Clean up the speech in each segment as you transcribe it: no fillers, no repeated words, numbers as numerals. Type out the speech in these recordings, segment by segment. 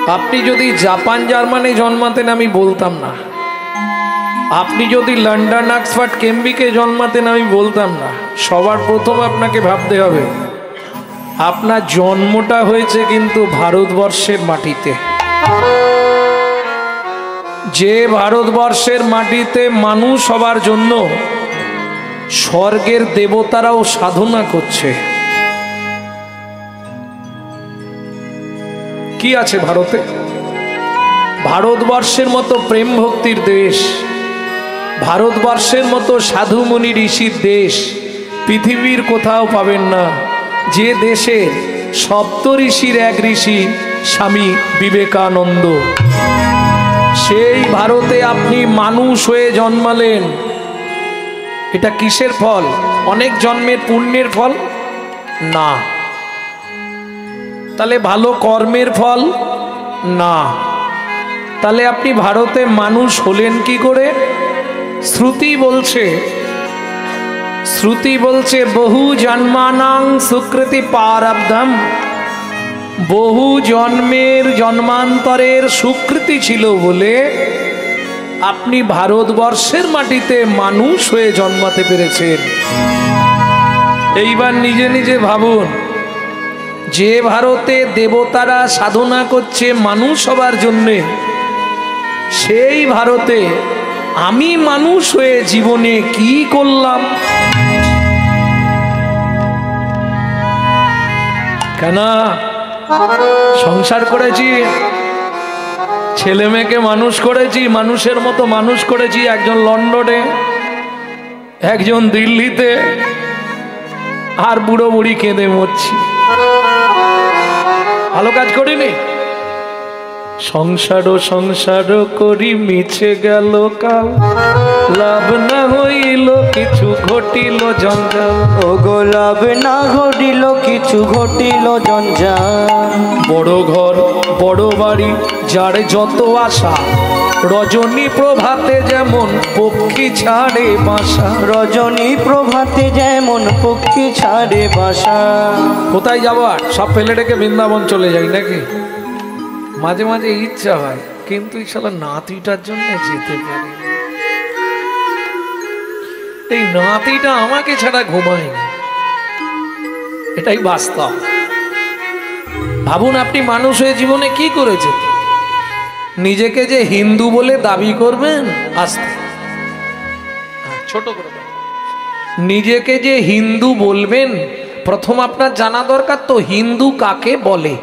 আপনি যদি Japan Germany জন্মাতেন আমি বলতাম না, আপনি যদি লন্ডন অক্সফোর্ড কেমব্রিজে জন্মাতেন আমি বলতাম না। সবার প্রথম আপনাকে ভাবতে হবে আপনার জন্মটা হয়েছে কিন্তু ভারতবর্ষের মাটিতে। যে ভারতবর্ষের মাটিতে মানুষ হবার জন্য স্বর্গের দেবতারাও সাধনা করছে। কি আছে ভারতে? ভারতবর্ষের মতো প্রেম ভক্তির দেশ, ভারতবর্ষের মতো সাধু মুনি ঋষির দেশ পৃথিবীর কোথাও পাবেন না। যে দেশের সপ্ত ঋষির এক ঋষি স্বামী বিবেকানন্দ, সেই ভারতে আপনি মানুষ হয়ে জন্মালেন। এটা কিসের ফল? অনেক জন্মের পুণ্যের ফল না। তাহলে ভালো কর্মের ফল না। তাহলে আপনি ভারতে মানুষ হলেন কি করে? শ্রুতি বলছে বহু জন্মানাং সুকৃতি প্রারব্ধম, বহু জন্মের জন্মান্তরের সুকৃতি ছিল বলে আপনি ভারতবর্ষের মাটিতে মানুষ হয়ে জন্মাতে পেরেছেন। এইবার নিজে নিজে ভাবুন, যে ভারতে দেবতারা সাধনা করছে মানুষ হবার জন্যে, সেই ভারতে আমি মানুষ হয়ে জীবনে কি করলাম? কেন সংসার করেছি, ছেলে মেয়েকে মানুষ করেছি, মানুষের মতো মানুষ করেছি। একজন লন্ডনে, একজন দিল্লিতে, আর বুড়ো বুড়ি কেঁদে মরছি। ভালো কাজ করিনি। সংসার করি মিছে গেল কাল, লাভ না হইল কিছু ঘটিল জঞ্জাল। ওগো লাভ না ঘটিল কিছু ঘটিল জঞ্জাল। বড় ঘর বড় বাড়ি যার যত আশা, রজনী প্রভাতে যেমন পক্ষী ছাড়ে বাসা। রজনী প্রভাতে যেমন পক্ষী ছাড়ে বাসা। কোথায় যাবো? আর সব ফেলে রেখে বৃন্দাবন চলে যাই নাকি? মাঝে মাঝে ইচ্ছা হয়, কিন্তু শালা নাতিটার জন্য যেতে পারি। এই নাতিটা আমাকে ছাড়া ঘুমায় না, এটাই বাস্তব। ভাবুন আপনি মানুষ হয়ে জীবনে কি করেছেন। নিজেকে যে হিন্দু বলে দাবি করবেন, আস্তে ছোট করে নিজেকে যে হিন্দু বলবেন, প্রথম আপনার জানা দরকার তো হিন্দু কাকে বলে।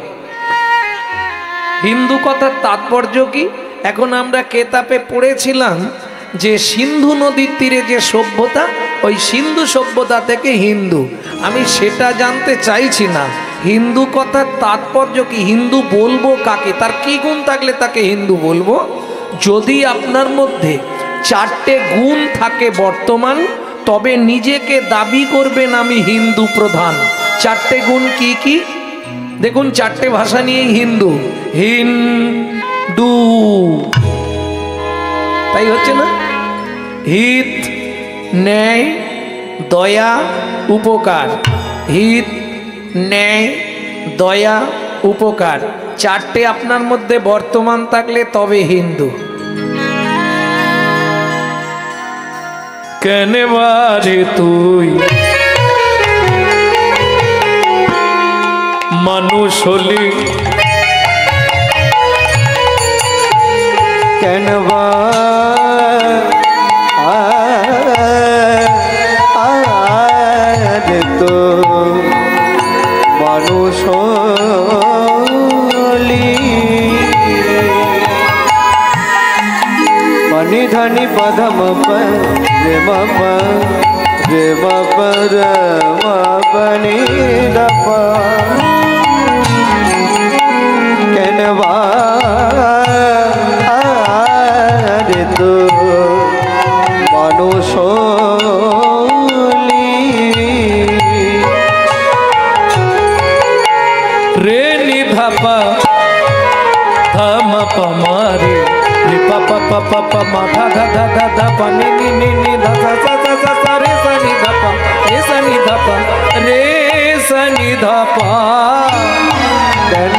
হিন্দু কথার তাৎপর্য কি? এখন আমরা কেতাবে পড়েছিলাম যে সিন্ধু নদীর তীরে যে সভ্যতা, ওই সিন্ধু সভ্যতা থেকে হিন্দু। আমি সেটা জানতে চাইছি না। হিন্দু কথার তাৎপর্য কি? হিন্দু বলবো কাকে? তার কি গুণ থাকলে তাকে হিন্দু বলবো? যদি আপনার মধ্যে 4টে গুণ থাকে বর্তমান, তবে নিজেকে দাবি করবেন আমি হিন্দু প্রধান। 4টে গুণ কি কি? দেখুন 4টে ভাষা নিয়ে হিন্দু, হিন্দু, তাই হচ্ছে না? হিত, ন্যায়, দয়া, উপকার। হিত, ন্যায়, দয়া, উপকার, 4টে আপনার মধ্যে বর্তমান থাকলে তবে হিন্দু। কেন বারে তুই মানুষ হলি, কেন তো মানুষ হলি। মনি ধনি পদম রে মপর মপনি দপ। কেন রে তো মানুষ হলি। রে নি ধাপা ধামা পামারে, রে পাপা পাপা পামা ধা ধা ধা ধা ধা পা নি নি নি নি ধা ধা ধা ধা ধা ধা রে সা নি ধা পা, রে সা নি ধা পা, রে সা নি ধা পা। কেন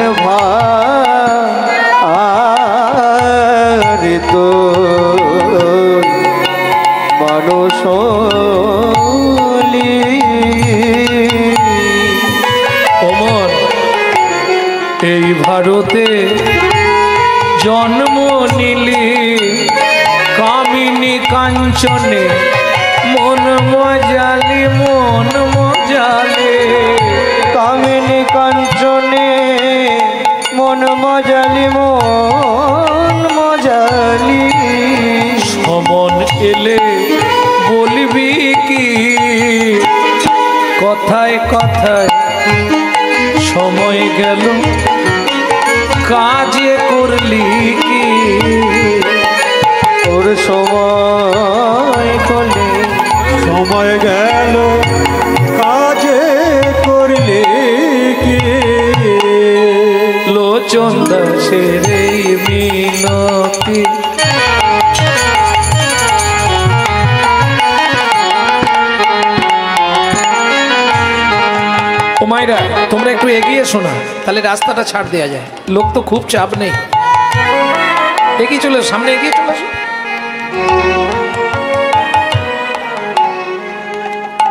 ভারতে জন্ম নিলি কামিনী কাঞ্চনে মন মজালি মন মজালে কামিনী কাঞ্চনে মন মজালি মন মজালি সমন এলে বলবি কি কথায় কথায় সময় গেল কাজে করলি কি ওর সময় কলে সময় গেল কাজে করলে কি লোচন দাসের এই মিনতি ও মাইরা তোমরা একটু এগিয়ে শোনা তাহলে রাস্তাটা ছাড় দেওয়া যায় লোক তো খুব চাপ নেই এগিয়ে চলে সামনে এগিয়ে চলে আসো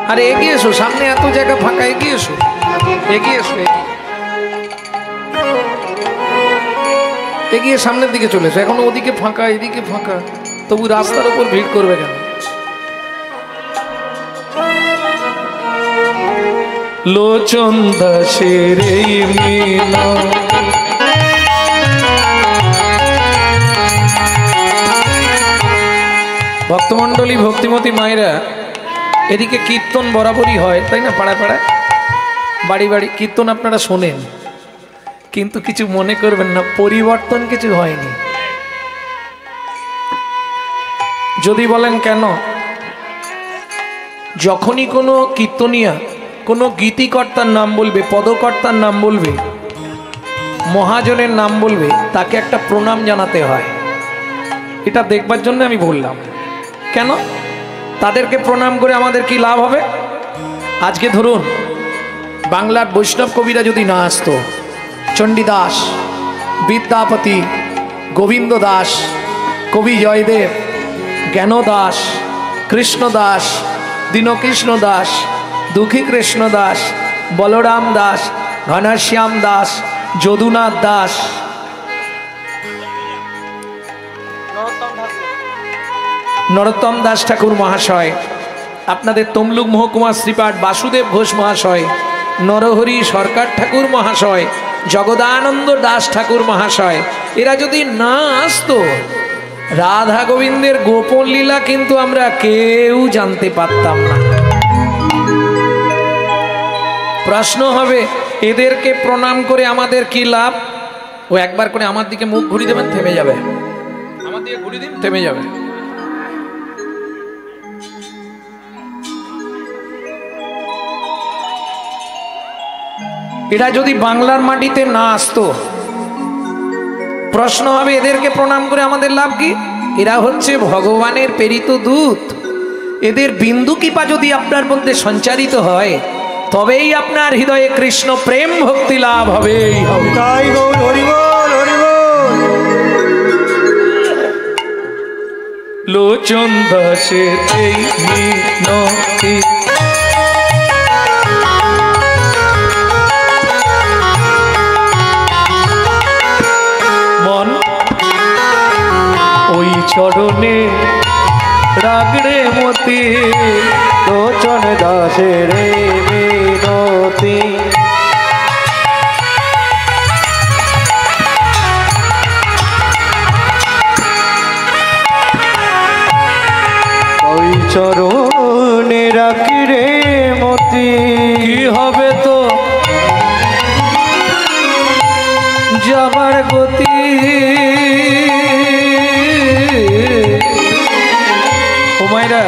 আরে এগিয়ে এসো সামনে এত জায়গা ফাঁকা এগিয়ে এসো এগিয়ে এসো এগিয়ে সামনের দিকে চলে এসো এখন ওদিকে ফাঁকা এদিকে ফাঁকা তবু রাস্তার উপর ভিড় করবে কেন লোচন দাসের এই মিলন ভক্তমণ্ডলী ভক্তিমতী মায়েরা এদিকে কীর্তন বরাবরই হয় তাই না পাড়ায় পাড়ায় বাড়ি বাড়ি কীর্তন আপনারা শোনেন কিন্তু কিছু মনে করবেন না পরিবর্তন কিছু হয়নি যদি বলেন কেন যখনই কোনো কীর্তনিয়া কোনো গীতিকর্তার নাম বলবে পদকর্তার নাম বলবে মহাজনের নাম বলবে তাকে একটা প্রণাম জানাতে হয় এটা দেখবার জন্য আমি বললাম কেন তাদেরকে প্রণাম করে আমাদের কি লাভ হবে আজকে ধরুন বাংলার বৈষ্ণব কবিরা যদি না আসতো চণ্ডীদাস বিদ্যাপতি গোবিন্দ দাস কবি জয়দেব জ্ঞানদাস কৃষ্ণদাস দীনকৃষ্ণ দাস দুঃখী কৃষ্ণ দাস বলরাম দাস ঘনশ্যাম দাস যদুনাথ দাস নরোত্তম দাস ঠাকুর মহাশয় আপনাদের তমলুক মহকুমা শ্রীপাঠ বাসুদেব ঘোষ মহাশয় নরহরি সরকার ঠাকুর মহাশয় জগদানন্দ দাস ঠাকুর মহাশয় এরা যদি না আসতো রাধা গোবিন্দের গোপন লীলা কিন্তু আমরা কেউ জানতে পারতাম না প্রশ্ন হবে এদেরকে প্রণাম করে আমাদের কি লাভ ও একবার করে আমার দিকে মুখ ঘুরিয়ে দেবেন থেমে যাবে আমার দিকে ঘুরিয়ে দিন থেমে যাবে এরা যদি বাংলার মাটিতে না আসতো প্রশ্ন হবে এদেরকে প্রণাম করে আমাদের লাভ কি এরা হচ্ছে ভগবানের প্রেরিত দূত এদের বিন্দু কৃপা যদি আপনার মধ্যে সঞ্চারিত হয় তবেই আপনার হৃদয়ে কৃষ্ণ প্রেম ভক্তি লাভ হবেই হবে তাই গৌর হরি বল হরি বল লোচন দাসের এই মিনতি মন ওই চরণে রাগড়ে মতি লোচন দাসের মিনতি ওই চরণে রাখি রে মতি কি হবে তো যাবার গতি ও মায়েরা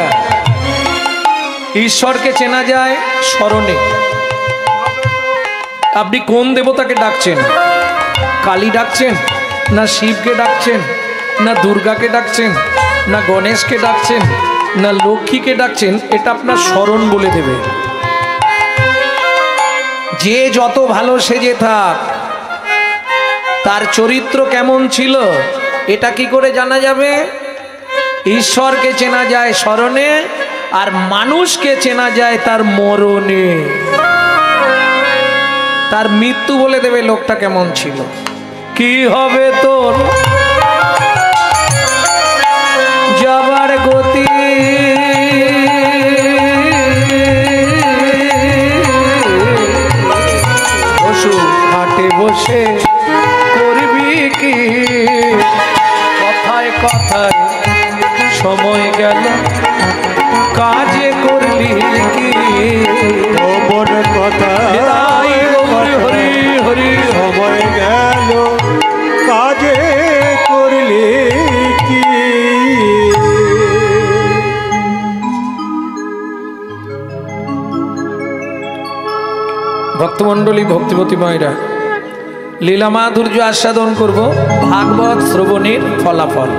ঈশ্বরকে চেনা যায় স্মরণে আপনি কোন দেবতাকে ডাকছেন কালী ডাকছেন না শিবকে ডাকছেন না দুর্গাকে ডাকছেন না গণেশকে ডাকছেন না লক্ষ্মীকে ডাকছেন এটা আপনার স্মরণ বলে দেবে যে যত ভালো সেজে থাক তার চরিত্র কেমন ছিল এটা কি করে জানা যাবে ঈশ্বরকে চেনা যায় স্মরণে আর মানুষকে চেনা যায় তার মরণে তার মৃত্যু বলে দেবে লোকটা কেমন ছিল কি হবে তোর যাবার গতি পশু হাটে বসে করবি কি কথায় কথায় সময় গেল কাজে করলি কি মন কথা হরি হরি হরি সময় গেল কাজে করলি কি ভক্তমণ্ডলী ভক্তিমতী মায়েরা লীলা মাধুর্য আস্বাদন করব ভাগবত শ্রবণের ফলাফল।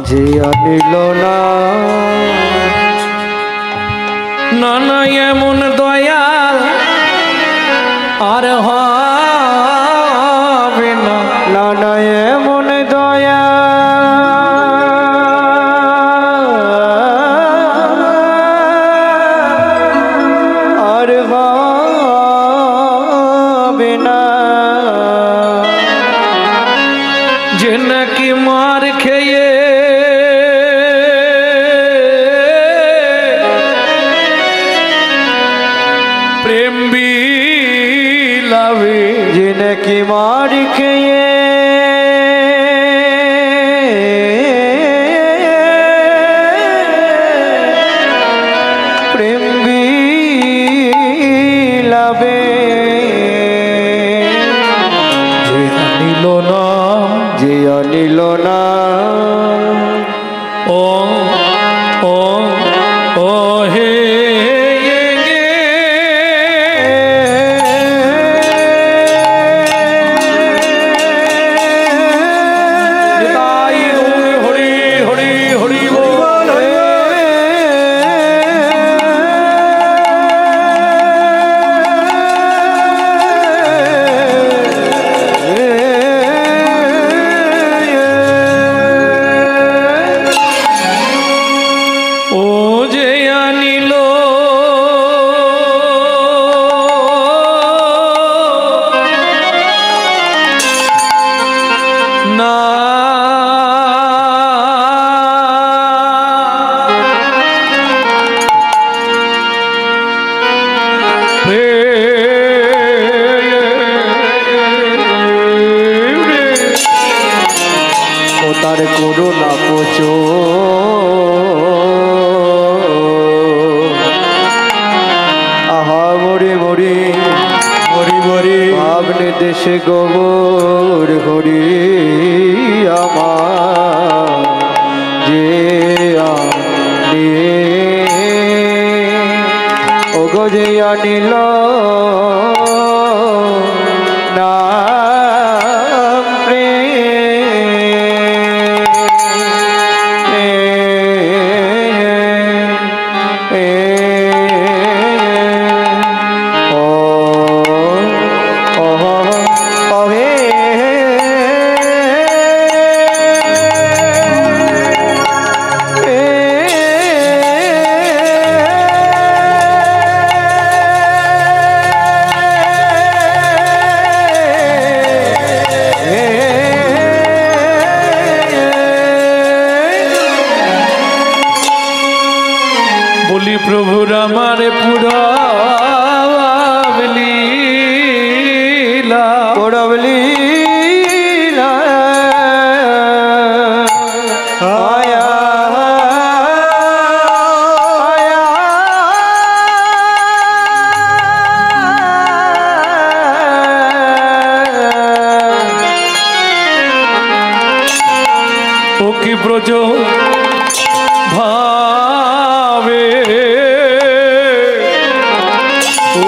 যে আনিল না নানা এমন দয়াল আর হবে না নানা এমন দয়া আর হবে না যে নাকি মার খেয়ে প্রেম বিলাবে যে নাকি মার খেয়ে প্রেম বিলাবে যে আনিল না যে আনিল না ও ও ও হে তার করুণা পোচো আহা মরে মরে মরি মরি ভাবনে দেশে গোবর হরি আমার যে আনিয়ে ও গো যে আনিল নাম বলি প্রভুর আমার পুরাবলীলা পুরাবলীলা আয়া আয়া ব্রজ ভাবে ও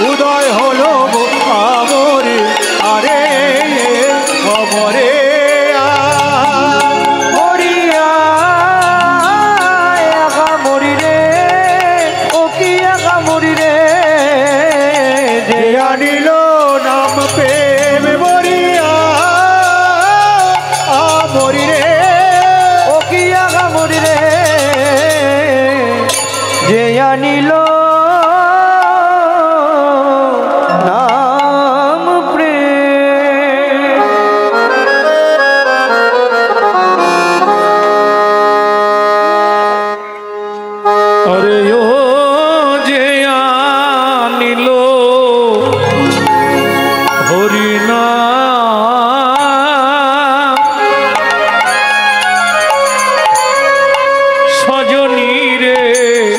উদয় হলো আমরে আরে খবরে মরিয়া একা মরি রে ও কি একা মরি রে যে আনিল নাম প্রেম মরিয়া আমরি রে ও কি একা মরি রে যে আনিল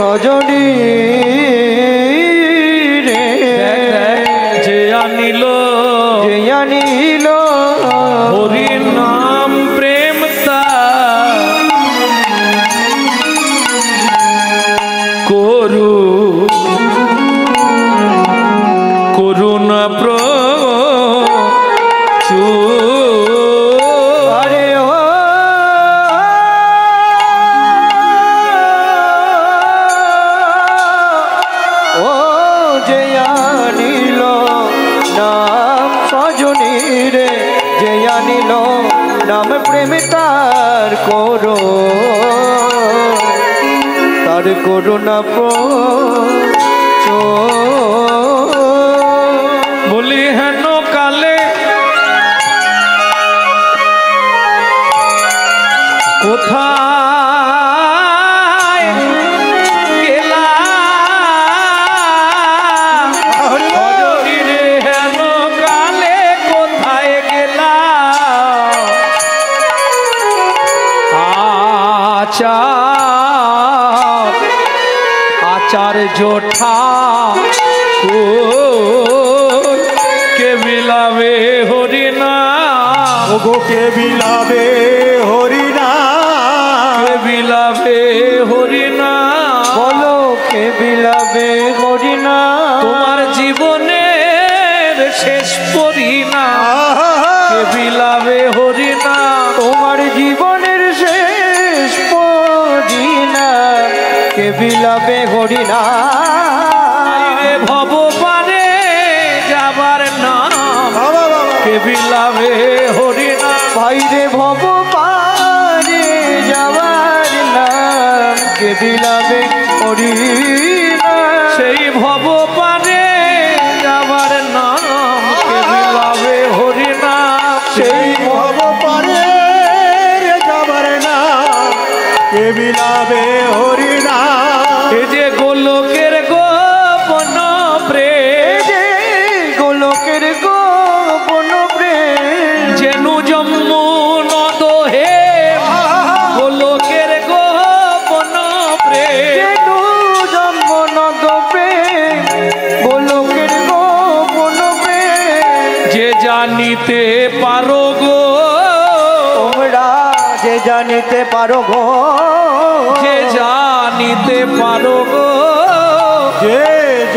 সজনী রে যে আনিল হরি নাম প্রেম করু করুণা আরে ও যে আনিল নাম সজনী রে যে আনিল নাম প্রেম তার করুণা বলি হেন কালে কোথায় গেলা সজনী রে হেন কালে কোথায় গেলা আচার্য ঠাকুর কে বিলাবে হরিনা কে বিলাবে হরিনা কে বিলাবে হরিনা বলো কে বিলাবে হরিনা তোমার জীবনের শেষ পরিণা কে বিলাবে হরিনা তোমার জীবনের শেষ পরিণা কে বিলাবে হরিনা ভব পারে যাবার নাম কে বিলাবে হরিনা ভাইরে ভব পারে যাবার নাম কে বিলাবে হরিনা সেই ভব পারে যাবার নাম কে বিলাবে হরিনা সেই ভব পারে যাবার না কে বিলাবে হরিনা এ যে গোলকের গোপন প্রেম গোলকের গোপন প্রেম যেনু জম্মু নদহে গোলকের গোপন প্রেম জন্ম নদ প্রেম যে জানিতে পারো গো, তোমরা যে জানিতে পারো গো, যে জানিতে পারো গো, যে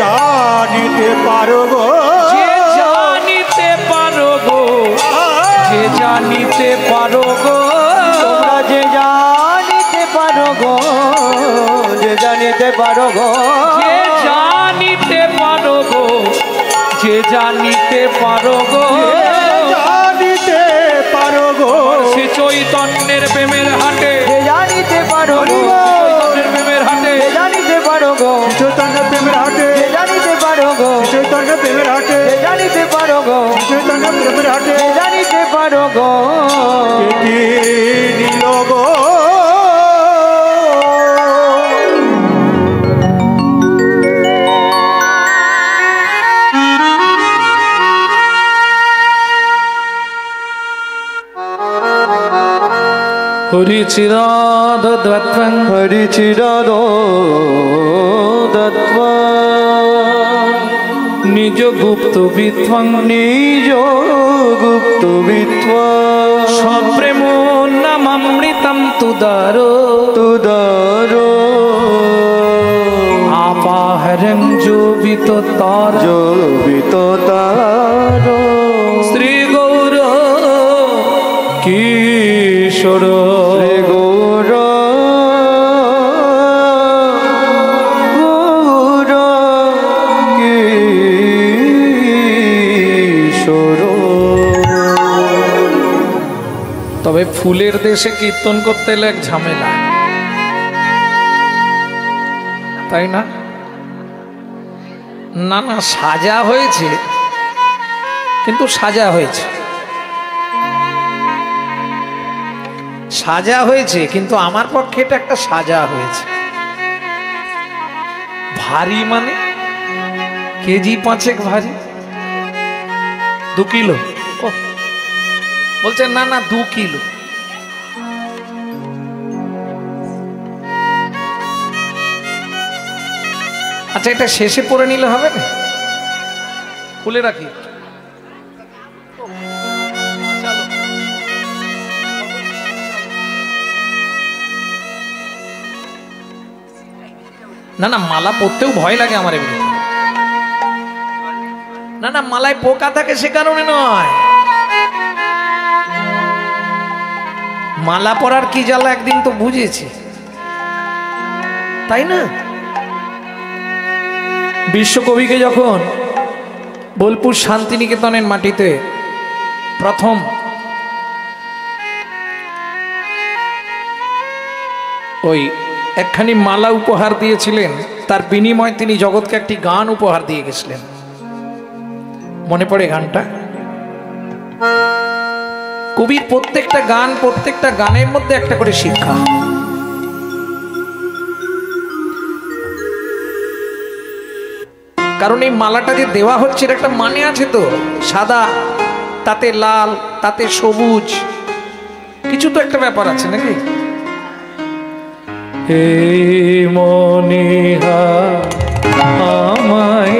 জানিতে পারো গো, যে জানিতে পারো গো, যে জানিতে পারো গো, তোমরা যে জানিতে পারো গো, যে জানিতে পারো গো, যে জানিতে পারো গো, যে জানিতে পারো গো, জানিতে পারো গো, শ্রী চৈতন্যের প্রেমের হাটে, যে জানিতে পারো গো, চৈতন্যের প্রেমের হাটে, যে জানিতে পারো গো, চৈতন্য প্রেমের হাটে, যে জানিতে পারো গো, চৈতন্য প্রেমের হাটে, যে জানিতে পারো গো, চৈতন্য প্রেমের হাটে, যে জানিতে পারো গো, এটি নীল গো, হরিচিরাধ দত্তং হরিচিরাদ দত্ত্বা নিজ গুপ্ত বিত্বং নিজ গুপ্ত বিত্ত্বা সপ্রেম নামামৃতম তুদার তুদারো আপাহরং জোবিত তার জবিত তারো শ্রী গৌর কিশোর শ্রী গৌর গৌর কিশোর। তবে ফুলের দেশে কীর্তন করতে এলে এক ঝামেলা, তাই না? না না, সাজা হয়েছে, কিন্তু সাজা হয়েছে, সাজা হয়েছে, কিন্তু আমার পক্ষে এটা একটা সাজা হয়েছে। ভারী মানে কেজি 5 ভারী, 2 কিলো। ও বলছেন না না 2 কিলো। আচ্ছা, এটা শেষে পরে নিলে হবে না? খুলে রাখি। না না, মালা পরতেও ভয় লাগে আমার এমনি। না না, মালায় পোকা থাকে সে কারণে নয়, মালা পরার কি জ্বালা একদিন তো বুঝেছি, তাই না? বিশ্বকবিকে যখন বোলপুর শান্তিনিকেতনের মাটিতে প্রথম ওই একখানি মালা উপহার দিয়েছিলেন, তার বিনিময়ে তিনি জগৎকে একটি গান উপহার দিয়ে গেছিলেন। মনে পড়ে গানটা? কবির প্রত্যেকটা গান, প্রত্যেকটা গানের মধ্যে একটা করে শিক্ষা। কারণ এই মালাটা যে দেওয়া হচ্ছে এর একটা মানে আছে তো, সাদা তাতে লাল তাতে সবুজ, কিছু তো একটা ব্যাপার আছে নাকি? হে মনিহা আমায়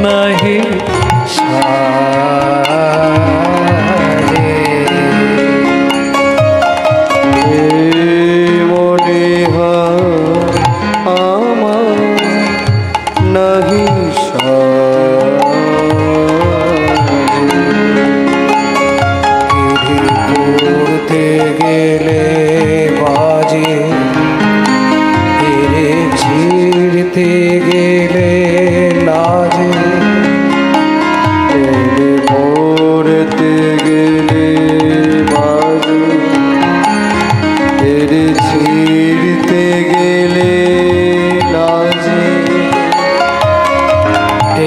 নাহি সারে, হে মনিহা আমায় নাহি করতে গেলে বাজে, এরে ছিড়তে গেলে লাজে, পড়তে গেলে বাজে, এর ছিড়তে গেলে লাজে,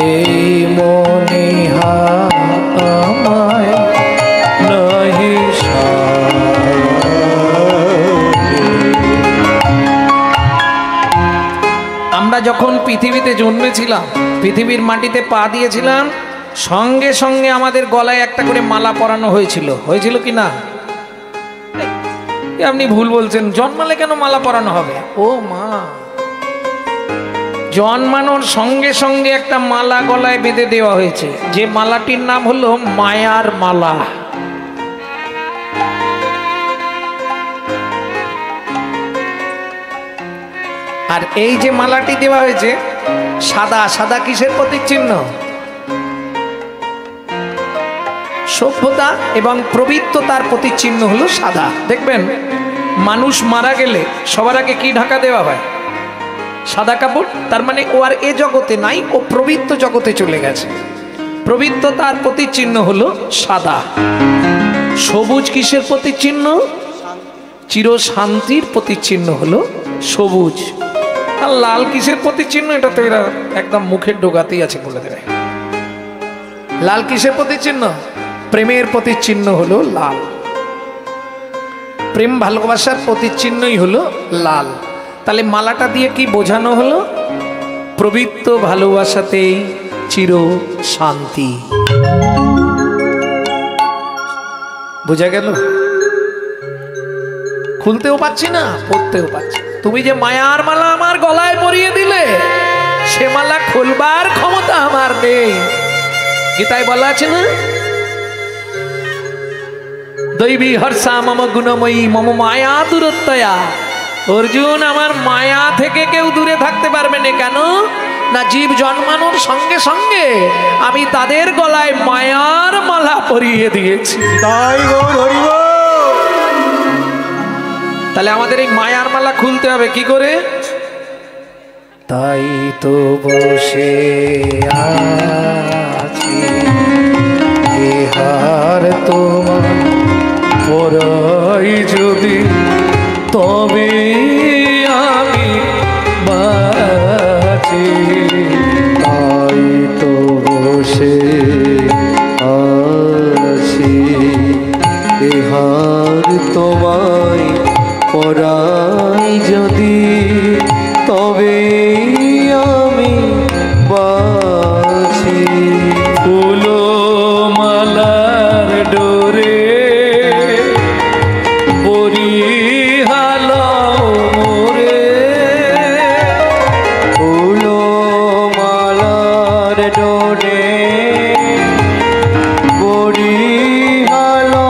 এই মনিহা আমায় নাহি সারে। আমরা যখন পৃথিবীতে জন্মেছিলাম, পৃথিবীর মাটিতে পা দিয়েছিলাম, সঙ্গে সঙ্গে আমাদের গলায় একটা করে মালা পরানো হয়েছিল, হয়েছিল কি না? আপনি ভুল বলছেন, জন্মালে কেন মালা পরানো হবে? ও মা, জন্মানোর সঙ্গে সঙ্গে একটা মালা গলায় বেঁধে দেওয়া হয়েছে, যে মালাটির নাম হলো মায়ার মালা। আর এই যে মালাটি দেওয়া হয়েছে সাদা, সাদা কিসের প্রতীক চিহ্ন? সভ্যতা এবং প্রবৃত্ততার প্রতীক চিহ্ন হলো সাদা। দেখবেন মানুষ মারা গেলে সবার আগে কি ঢাকা দেওয়া হয়? সাদা কাপড়। তার মানে ও আর এ জগতে নাই, ও প্রবৃত্ত জগতে চলে গেছে। প্রবৃত্ততার প্রতীক চিহ্ন হলো সাদা। সবুজ কিসের প্রতীক চিহ্ন? চির শান্তির প্রতীক চিহ্ন হলো সবুজ। আর লাল কিসের প্রতীক চিহ্ন? এটা তো এরা একদম মুখের ডোগাতেই আছে বলে দেবে। লাল কিসের প্রতীক চিহ্ন? প্রেমের প্রতীক চিহ্ন হলো লাল। প্রেম ভালোবাসার প্রতীক চিহ্নই হলো লাল। তাহলে মালাটা দিয়ে কি বোঝানো হলো? পবিত্র ভালোবাসাতেই চির শান্তি। বোঝা গেল? খুলতেও পাচ্ছি না, পড়তেও পাচ্ছি। তুমি যে মায়ার মালা আমার গলায় পরিয়ে দিলে, সে মালা খুলবার ক্ষমতা আমার নেই। গীতায় বলা আছে না, দৈবী হর্ষা মম গুণময়ী মম মায়া দূরত্বয়া। অর্জুন, আমার মায়া থেকে কেউ দূরে থাকতে পারবে না। কেন না, জীব জন্মানোর সঙ্গে সঙ্গে আমি তাদের গলায় মায়ার মালা পরিয়ে দিয়েছি। তাই গৌর হরি বল। তাহলে আমাদের এই মায়ার মালা খুলতে হবে কি করে? তাই তো বসে আছি এহার তোমার পরাই যদি, তবে আমি বাঁচি। তাই তো বসে আছি এহার তোমায় পরাই যদি, তবে আমি বাঁচি। ফুলো মালার ডোরে বরিহালো মোরে, ফুলো মালার ডোরে বরিহালো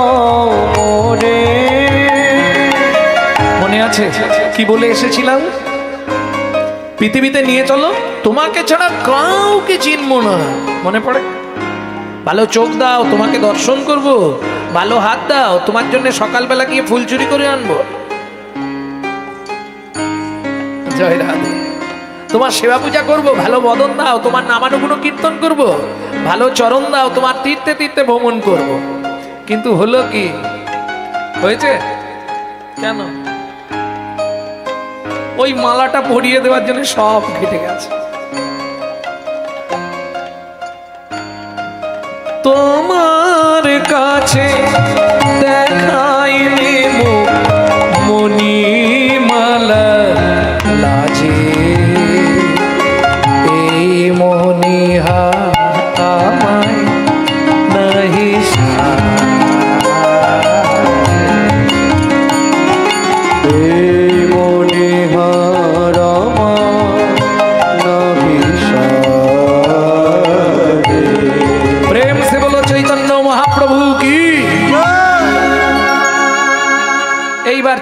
মোরে। মনে আছে কি বলে এসেছিলাম? পৃথিবীতে নিয়ে চলো, তোমাকে ছাড়া কাউকে চিনবো না। মনে পড়ে? ভালো চোখ দাও, তোমাকে দর্শন করব। ভালো হাত দাও, তোমার জন্য সকালবেলা গিয়ে ফুল চুরি করে আনবো। জয় রাধে। তোমার সেবা পূজা করব। ভালো বদন দাও, তোমার নামানুগুণ কীর্তন করব। ভালো চরণ দাও, তোমার তীর্থে তীর্থে ভ্রমণ করব। কিন্তু হলো কি? হয়েছে কেন? ওই মালাটা পরিয়ে দেওয়ার জন্য সব ঘেটে গেছে। তোমার কাছে দেখাইলে মুখ মণিমালা লাজে, এই মণিহা আমায় নাহি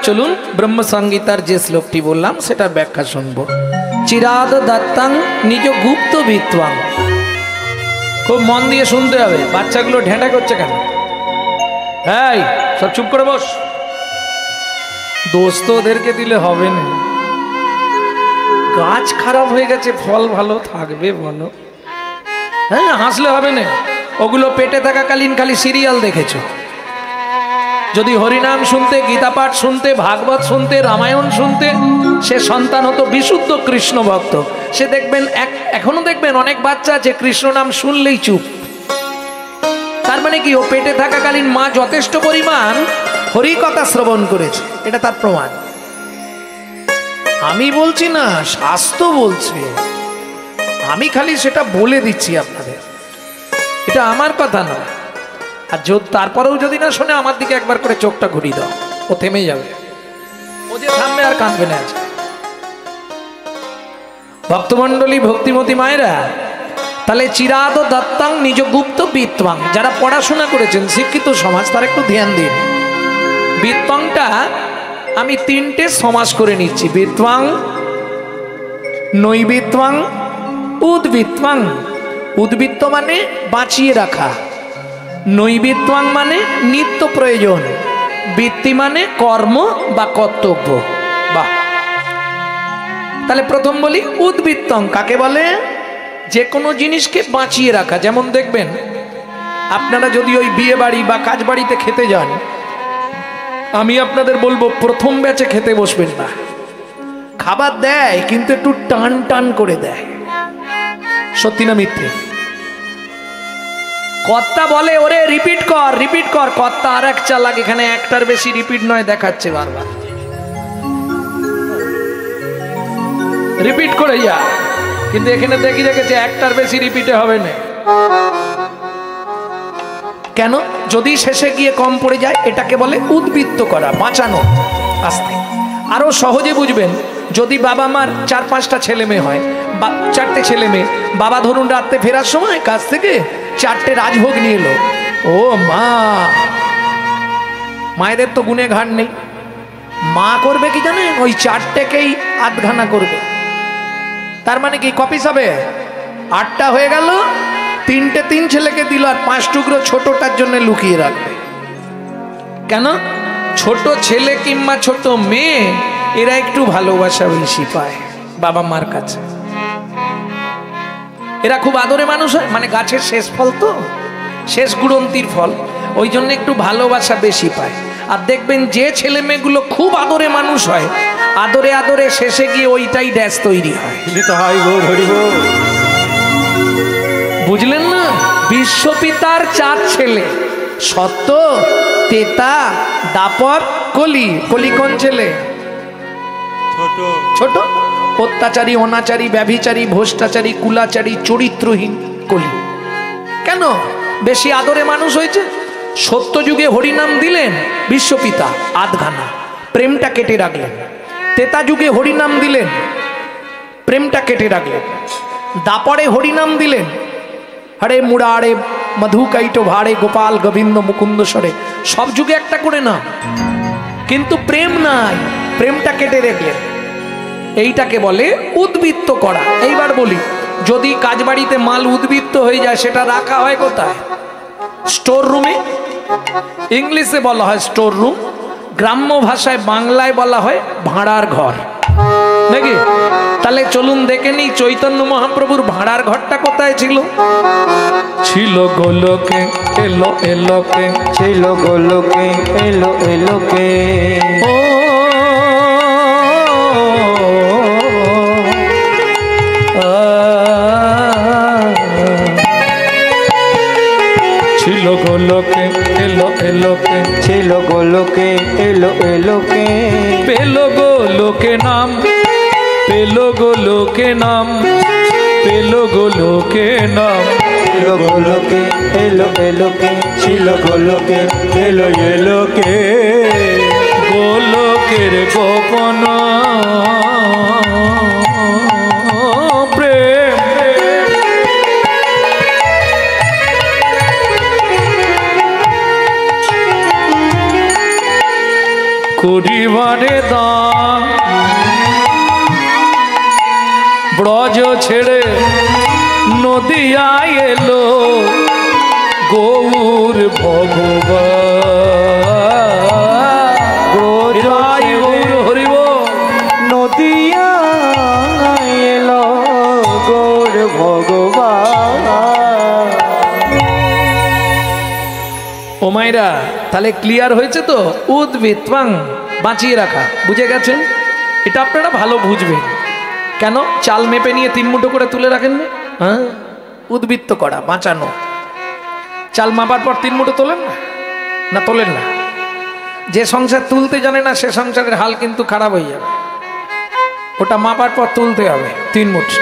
চলুন ব্রহ্মসংগীতার যে শ্লোকটি বললাম সেটার ব্যাখ্যা শুনব। চিরাদ দত্তাং নিজ গুপ্ত বিত্বাং। খুব মন দিয়ে শুনতে হবে। বাচ্চাগুলো ঢেঁটা করছে কেন? এই সব চুপ করে বস। দোষ তো ওদেরকে দিলে হবে না। গাছ খারাপ হয়ে গেছে, ফল ভালো থাকবে বলো? হ্যাঁ, হাসলে হবে না। ওগুলো পেটে থাকাকালীন খালি সিরিয়াল দেখেছো। যদি হরিনাম শুনতে, গীতা পাঠ শুনতে, ভাগবত শুনতে, রামায়ণ শুনতে, সে সন্তান হতো বিশুদ্ধ কৃষ্ণ ভক্ত। সে দেখবেন এখনো দেখবেন অনেক বাচ্চা আছে কৃষ্ণ নাম শুনলেই চুপ। তার মানে কি? ও পেটে থাকাকালীন মা যথেষ্ট পরিমাণ হরি কথা শ্রবণ করেছে, এটা তার প্রমাণ। আমি বলছি না, শাস্ত্র বলছে। আমি খালি সেটা বলে দিচ্ছি আপনাদের, এটা আমার কথা নয়। আর তারপরেও যদি না শোনে, আমার দিকে একবার করে চোখটা ঘুরিয়ে দাও, ও থেমে যাবে। ও যে থামবে আর কাঁদবে না। ভক্তমণ্ডলী, ভক্তিমতী মায়েরা, তাহলে চিরাদ দত্তাং নিজ গুপ্ত বিত্বাং, যারা পড়াশোনা করেছেন, শিক্ষিত সমাজ, তারা একটু ধ্যান দিন। বিত্বাংটা আমি তিনটে সমাস করে নিচ্ছি, বিত্বাং, নৈবিত্বাং, উদ্বৃত্তাং। উদ্বৃত্ত মানে বাঁচিয়ে রাখা, নৈবিত্বাং মানে নিত্য প্রয়োজন, বৃত্তি মানে কর্ম বা কর্তব্য। বাহ, তাহলে প্রথম বলি উদ্বৃত্তং কাকে বলে? যে কোনো জিনিসকে বাঁচিয়ে রাখা। যেমন দেখবেন আপনারা যদি ওই বিয়ে বাড়ি বা কাজ বাড়িতে খেতে যান, আমি আপনাদের বলবো প্রথম ব্যাচে খেতে বসবেন না। খাবার দেয় কিন্তু একটু টান টান করে দেয়, সত্যি না মিথ্যে? কর্তা বলে ওরে রিপিট কর, রিপিট কর। কর্তা আর এক চালাক, এখানে একটার বেশি রিপিট নয়, দেখাচ্ছে বারবার, রিপিট করে যা। কিন্তু এখানে দেখি রেখেছে একটার বেশি রিপিটে হবে না। কেন? যদি শেষে গিয়ে কম পড়ে যায়, এটাকে বলে উদ্বৃত্ত করা, বাঁচানো। আস্তে আরো সহজে বুঝবেন, যদি বাবা মার 4-5টা ছেলে মেয়ে হয়, বা 4টে ছেলে মেয়ে, বাবা ধরুন রাত্রে ফেরার সময় কাজ থেকে 4টে রাজভোগ নিয়ে এলো। ও মা, মায়েদের তো গুণে ঘাট নেই, মা করবে কি জানে? ওই 4টেকেই আধখানা করবে। তার মানে কি কপিস হবে? 8টা হয়ে গেল, 3টে 3 ছেলেকে দিল, আর 5 টুকরো ছোটটার জন্য লুকিয়ে রাখবে। কেন? ছোট ছেলে কিংবা ছোট মেয়ে এরা একটু ভালোবাসা বেশি পায় বাবা মার কাছে, এরা খুব আদরে মানুষ হয়, মানে গাছের শেষ ফল তো, শেষ গুড়ন্তির ফল, ওই জন্য একটু ভালোবাসা বেশি পায়। আর দেখবেন যে ছেলে মেয়েগুলো খুব আদরে মানুষ হয়, আদরে আদরে শেষে গিয়ে ওইটাই ড্যাশ তৈরি হয়। বুঝলেন না? বিশ্বপিতার 4 ছেলে, সত্য, তেতা, দাপর, কলি। কলি কোন ছেলে? ছোট ছোট, অত্যাচারী, অনাচারী, ব্যভিচারী, ভ্রষ্টাচারী, কুলাচারী, চরিত্রহীন কলি। কেন? বেশি আদরে মানুষ হয়েছে। সত্য যুগে হরিনাম দিলেন বিশ্বপিতা, আধখানা, প্রেমটা কেটে রাখলেন। তেতা যুগে হরিনাম দিলেন, প্রেমটা কেটে রাখলেন। দাপরে হরিনাম দিলেন, হরে মুরারে মধু কাইট ভাড়ে গোপাল গোবিন্দ মুকুন্দ সরে, সব যুগে একটা করে না, কিন্তু প্রেম নাই, প্রেমটা কেটে রাখলেন। এইটাকে বলে উদ্বৃত্ত করা। এইবার বলি, যদি কাজ বাড়িতে মাল উদ্বৃত্ত হয়ে যায়, সেটা রাখা হয় কোথায়? স্টোর রুমে। ইংলিশে বলা হয় স্টোর রুম, গ্রাম্য ভাষায় বাংলায় বলা হয় ভাড়ার ঘর, নাকি? তাহলে চলুন দেখে নিই চৈতন্য মহাপ্রভুর ভাড়ার ঘরটা কোথায় ছিল। ছিল গোলকে, এলো এলোকে, ছিল গোলকে, এলো এলোকে। ও ছিল গোলকে, এলো এলোকে, ছিল গোলকে, এলো এলোকে। পেলো গোলকে নাম, পেলো গোলকে নাম, পেলো গোলকে নাম। ছিল গোলকে, এলো এলোকে, ছিল গোলকে, এলো এলোকে। গোলকের গোপন প্রেম, করিবারে দান, ব্রজ ছেড়ে নদিয়ায় এলো গৌর ভগবান। জয় গৌর হরিব, নদিয়া এলো গৌর ভগবান। ও মাইরা, তাহলে ক্লিয়ার হয়েছে তো? উদ্বৃত্তাং, বাঁচিয়ে রাখা, বুঝে গেছেন? এটা আপনারা ভালো বুঝবেন। কেন? চাল মেপে নিয়ে 3 মুঠো করে তুলে রাখেন না? হ্যাঁ, উদ্বৃত্ত করা, বাঁচানো। চাল মাপার পর 3 মুঠো তোলেন না? না তোলেন না? যে সংসার তুলতে জানে না, সে সংসারের হাল কিন্তু খারাপ হয়ে যাবে। ওটা মাপার পর তুলতে হবে 3 মুঠি।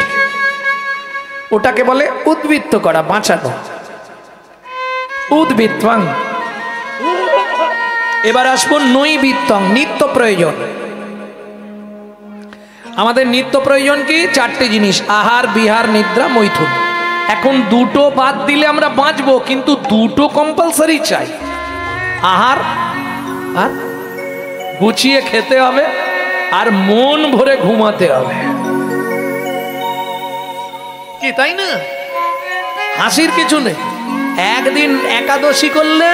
ওটাকে বলে উদ্বৃত্ত করা, বাঁচানো, উদ্বৃত্তাং। এবার আসবো নৈবিত্তং, নিত্য প্রয়োজন। আমাদের নিত্য প্রয়োজন কি? চারটে জিনিস, আহার, বিহার, নিদ্রা, মৈথুন। এখন দুটো বাদ দিলে আমরা বাঁচবো, কিন্তু দুটো কম্পালসারি চাই। আহার আর গুছিয়ে খেতে হবে, আর মন ভরে ঘুমাতে হবে, কি তাই না? হাসির কিছু নেই। একদিন একাদশী করলে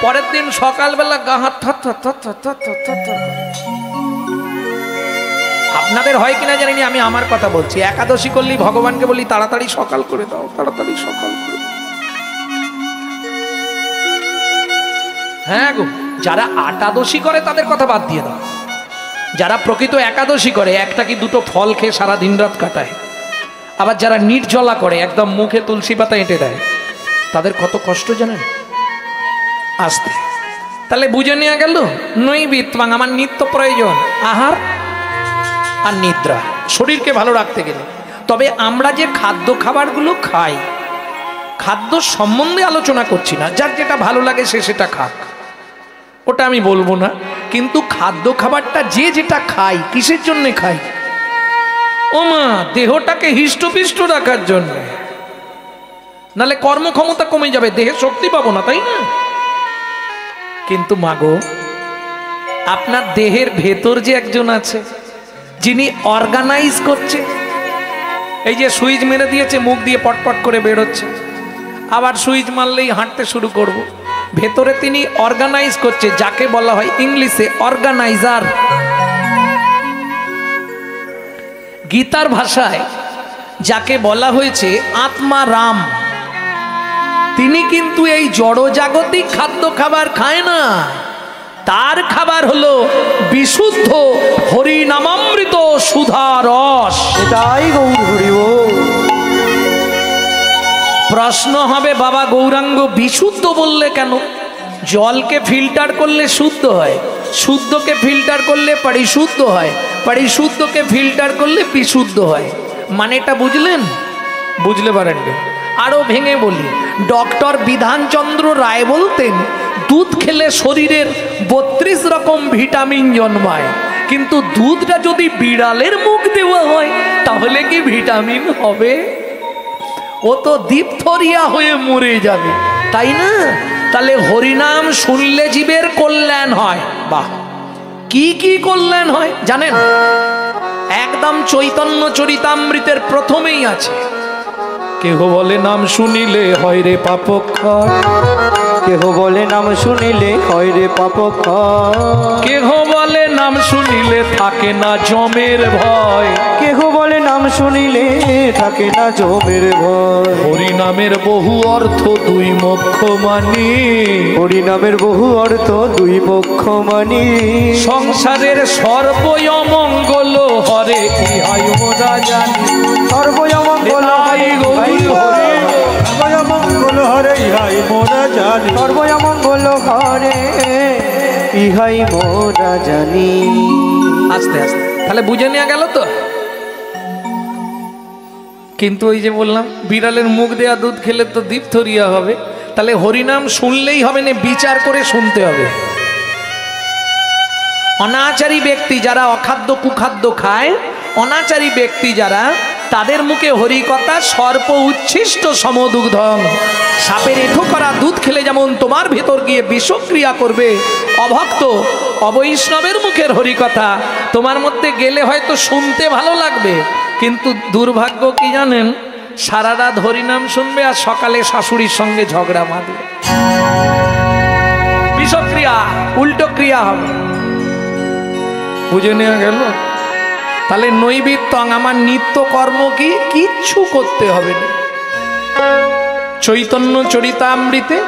পরের দিন সকালবেলা গা হাত থর থর থর থর থর থর থর থর। আপনাদের হয় কিনা জানি না, আমি আমার কথা বলছি। একাদশী করলেই ভগবানকে বলি তাড়াতাড়ি সকাল করে দাও, তাড়াতাড়ি সকাল করে দাও। হ্যাঁ গো, যারা আটাদশী করে তাদের কথা বাদ দিয়ে দাও। যারা প্রকৃত একাদশী করে একটা কি দুটো ফল খেয়ে সারা দিন রাত কাটায়, আবার যারা নির্জলা করে একদম মুখে তুলসী পাতা এঁটে দেয়, তাদের কত কষ্ট জানেন? আসতে তাহলে বুঝে নেওয়া গেল নৈবিত্বাং আমার নিত্য প্রয়োজন আহার আর নিদ্রা, শরীরকে ভালো রাখতে গেলে। তবে আমরা যে খাদ্য খাবারগুলো খাই, খাদ্য সম্বন্ধে আলোচনা করছি না, যার যেটা ভালো লাগে সে সেটা খাক, ওটা আমি বলবো না। কিন্তু খাদ্য খাবারটা যে যেটা খাই, কিসের জন্য খাই? ও মা, দেহটাকে হিষ্টপিষ্ট রাখার জন্য, নালে কর্মক্ষমতা কমে যাবে, দেহে শক্তি পাবো না, তাই না? কিন্তু মাগো, আপনার দেহের ভেতর যে একজন আছে যিনি অর্গানাইজ করছে, এই যে সুইচ মেরে দিয়েছে, মুখ দিয়ে পটপট করে বেরোচ্ছে, আবার সুইচ মারলেই হাঁটতে শুরু করব, ভেতরে তিনি অর্গানাইজ করছে, যাকে বলা হয় ইংলিশে অর্গানাইজার। গীতার ভাষায় যাকে বলা হয়েছে আত্মা রাম, তিনি কিন্তু এই জড়জাগতিক খাদ্য খাবার খায় না। তার খাবার হলো বিশুদ্ধ হরিনামামৃত সুধা রস। এটাই গৌর হরিব। প্রশ্ন হবে, বাবা গৌরাঙ্গ বিশুদ্ধ বললে কেন? জলকে ফিল্টার করলে শুদ্ধ হয়, শুদ্ধকে ফিল্টার করলে পরিশুদ্ধ হয়, পরিশুদ্ধকে ফিল্টার করলে বিশুদ্ধ হয়। মানেটা বুঝলেন? বুঝলে পারেন? আরো ভেঙে বলি, ডক্টর বিধানচন্দ্র রায় বলতেন দুধ খেলে শরীরের 32 রকম ভিটামিন জন্মায়, কিন্তু দুধটা যদি বিড়ালের মুখ দেওয়া হয় তাহলে কি ভিটামিন হবে? ও তো ডিপথোরিয়া হয়ে মরে যাবে, তাই না? তাহলে হরিনাম শুনলে জীবের কল্যাণ হয়। বাহ, কি কি কল্যাণ হয় জানেন? একদম চৈতন্য চরিতামৃতের প্রথমেই আছে, কেহ বলে নাম শুনিলে হয় রে পাপ ক্ষয়, কেহ বলে নাম শুনিলে হয় রে পাপ ক্ষয়, কেহ বলে নাম শুনিলে থাকে না জমের ভয়, কেহ বলে নাম শুনিলে থাকে না জমের ভয়। হরিনামের বহু অর্থ দুই মোক্ষ মানি, হরিনামের বহু অর্থ দুই পক্ষ মানি, সংসারের সর্বমঙ্গল হরে ইহাই মোরা জানি, সর্বমঙ্গল ইহাই গৌরী হরে, মঙ্গল হরে ইহাই মোরা জানি, সর্বমঙ্গল হরে ইহাই মোরা জানি। আস্তে আস্তে তাহলে বুঝে নেওয়া গেল তো। কিন্তু ওই যে বললাম বিড়ালের মুখ দেয়া দুধ খেলে তো ডিপথোরিয়া হবে, তাহলে হরিনাম শুনলেই হবে না, বিচার করে শুনতে হবে। অনাচারী ব্যক্তি যারা অখাদ্য কুখাদ্য খায়, অনাচারী ব্যক্তি যারা, তাদের মুখে হরিকথা সর্প উচ্ছিষ্ট সমদুগ্ধং, সাপের এঁঠো করা দুধ খেলে যেমন তোমার ভেতর গিয়ে বিষক্রিয়া করবে, অভক্ত অবৈষ্ণবের মুখের হরিকথা তোমার মধ্যে গেলে হয়তো শুনতে ভালো লাগবে, কিন্তু দুর্ভাগ্য কি জানেন? সারা রাত হরিনাম শুনবে আর সকালে শাশুড়ির সঙ্গে ঝগড়া বাঁধবে, বিষক্রিয়া, উল্টো ক্রিয়া হবে। বুঝে নেওয়া গেল? তাহলে নৈবিত্তং আমার নিত্য কর্ম কি? কিচ্ছু করতে হবে না। চৈতন্য চরিতামৃতে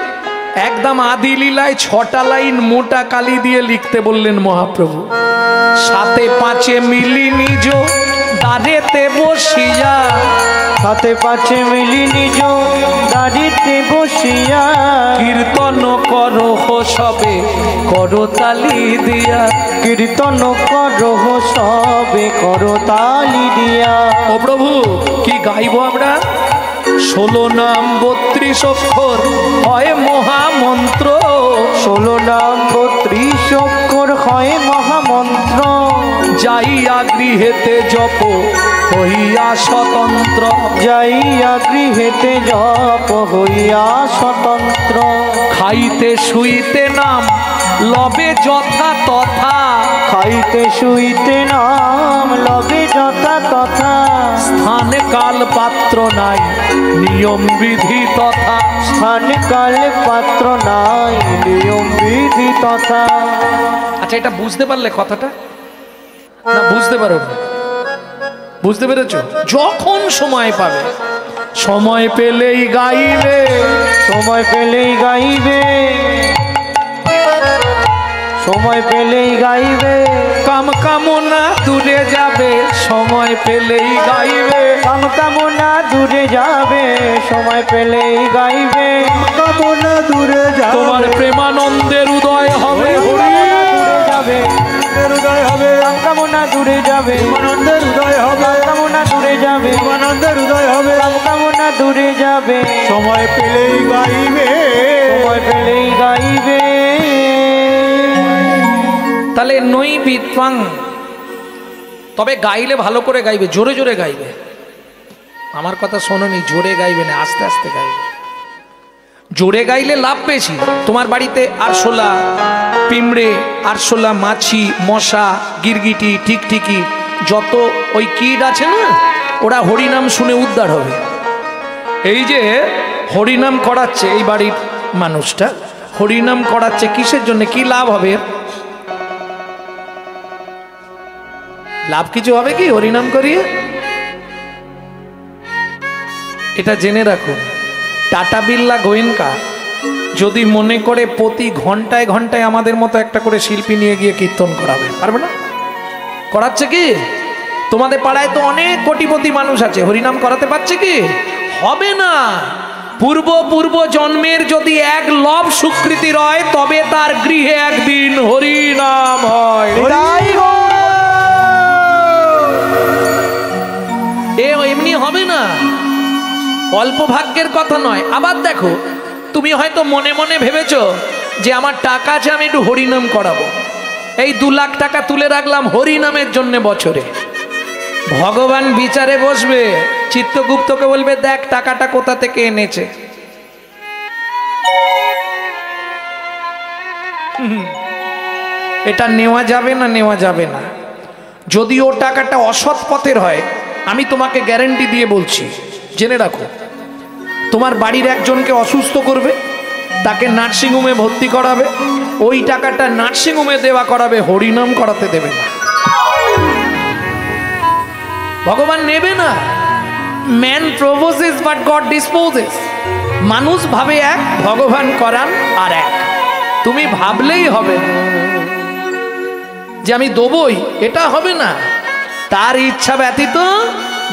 একদম আদি লীলায় 6টা লাইন মোটা কালি দিয়ে লিখতে বললেন মহাপ্রভু। 7 5 মিলি নিজ দাঁড়েতে বসিয়া, 7 5 মিলি নিজ দাঁড়িতে বসিয়া, কীর্তন করো সবে করতালি দিয়া, কীর্তন করো সবে করতালি দিয়া। ও প্রভু কি গাইব আমরা? 16 নাম 32 অক্ষর হয় মহামন্ত্র, 16 নাম 32 অক্ষর হয় মহামন্ত্র, যা যাইয়া গৃহেতে জপ হইয়া স্বতন্ত্র। যাইয়া গৃহেতে জপ হইয়া স্বতন্ত্র। খাইতে শুইতে নাম লবে যথা তথা। খাইতে শুইতে নাম লবে যথা তথা। স্থান কাল পাত্র নাই নিয়ম বিধি তথা। স্থান কাল পাত্র নাই নিয়ম বিধি তথা। আচ্ছা, এটা বুঝতে পারলে কথাটা না? বুঝতে পারো? বুঝতে পেরেছো? যখন সময় পাবে, সময় পেলেই গাইবে। সময় পেলেই গাইবে। সময় পেলেই গাইবে। কাম কামনা দূরে যাবে, সময় পেলেই গাইবে। কাম কামনা দূরে যাবে, সময় পেলেই গাইবে। কামনা দূরে যাবে, তোমার প্রেমানন্দের উদয় হবে। হরি দূরে যাবে, হৃদয় হবে, কাম কামনা দূরে যাবে। আনন্দের হৃদয় হবে, কামনা দূরে যাবে, আনন্দের হৃদয় হবে। কাম কামনা দূরে যাবে। সময় পেলেই গাইবে, সময় পেলেই গাইবে। তাহলে নৈবিত্বাং, তবে গাইলে ভালো করে গাইবে, জোরে জোরে গাইবে। আমার কথা শোনোনি, জোরে গাইবে না, আস্তে আস্তে গাইবে। জোরে গাইলে লাভ বেশি। তোমার বাড়িতে আরশোলা, পিমড়ে, আরশোলা, মাছি, মশা, গিরগিটি, টিকটিকি, যত ওই কীট আছে না, ওরা হরিনাম শুনে উদ্ধার হবে। এই যে হরিনাম করাচ্ছে এই বাড়ির মানুষটা, হরিনাম করাচ্ছে কিসের জন্য? কি লাভ হবে? লাভ কিছু হবে কি হরিনাম করিয়ে? এটা জেনে রাখুন। টাটা বিড়লা গোয়েঙ্কা যদি মনে করে প্রতি ঘন্টায় ঘন্টায় আমাদের মতো একটা করে শিল্পী নিয়ে গিয়ে কীর্তন করাবে, পারবে না? করাচ্ছে কি? তোমাদের পাড়ায় তো অনেক কোটিপতি মানুষ আছে, হরিনাম করাতে পারছে কি? হবে না। পূর্ব জন্মের যদি এক লব স্বীকৃতি রয়, তবে তার গৃহে একদিন হরিনাম হয়। এমনি হবে না, অল্প ভাগ্যের কথা নয়। আবার দেখো, তুমি হয়তো মনে মনে ভেবেছো যে আমার টাকা আছে, আমি একটু হরিনাম করাবো, এই 2 লাখ টাকা তুলে রাখলাম হরিনামের জন্য বছরে। ভগবান বিচারে বসবে, চিত্রগুপ্তকে বলবে, দেখ টাকাটা কোথা থেকে এনেছে। এটা নেওয়া যাবে না, নেওয়া যাবে না। যদি ও টাকাটা অসৎ পথের হয়, আমি তোমাকে গ্যারেন্টি দিয়ে বলছি, জেনে রাখো, তোমার বাড়ির একজনকে অসুস্থ করবে, তাকে নার্সিংহোমে ভর্তি করাবে, ওই টাকাটা নার্সিংহোমে দেওয়া করাবে, হরিনাম করাতে দেবে না। ভগবান নেবে না। Man proposes but god disposes. মানুষ ভাবে এক, ভগবান করান আর এক। তুমি ভাবলেই হবে না যে আমি দেবই, এটা হবে না। তার ইচ্ছা ব্যতীত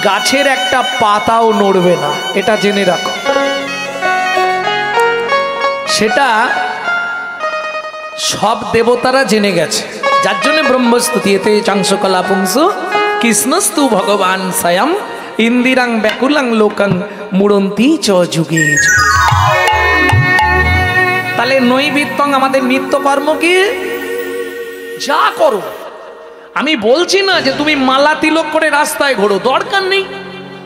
গাছের একটা পাতাও নড়বে না, এটা জেনে রাখো। সেটা সব দেবতারা জেনে গেছে, যার জন্য ব্রহ্মস্তুতি এতে চাংসকলা পুংস কৃষ্ণস্তু ভগবান স্বয়ং ইন্দিরাং ব্যাকুলাং লোকাং মুড়ন্তি চ যুগে যুগে। তাহলে নৈবিত্তং আমাদের নিত্যকর্ম কি? যা করো, আমি বলছি না যে তুমি মালা তিলক করে রাস্তায় ঘোরো, দরকার নেই।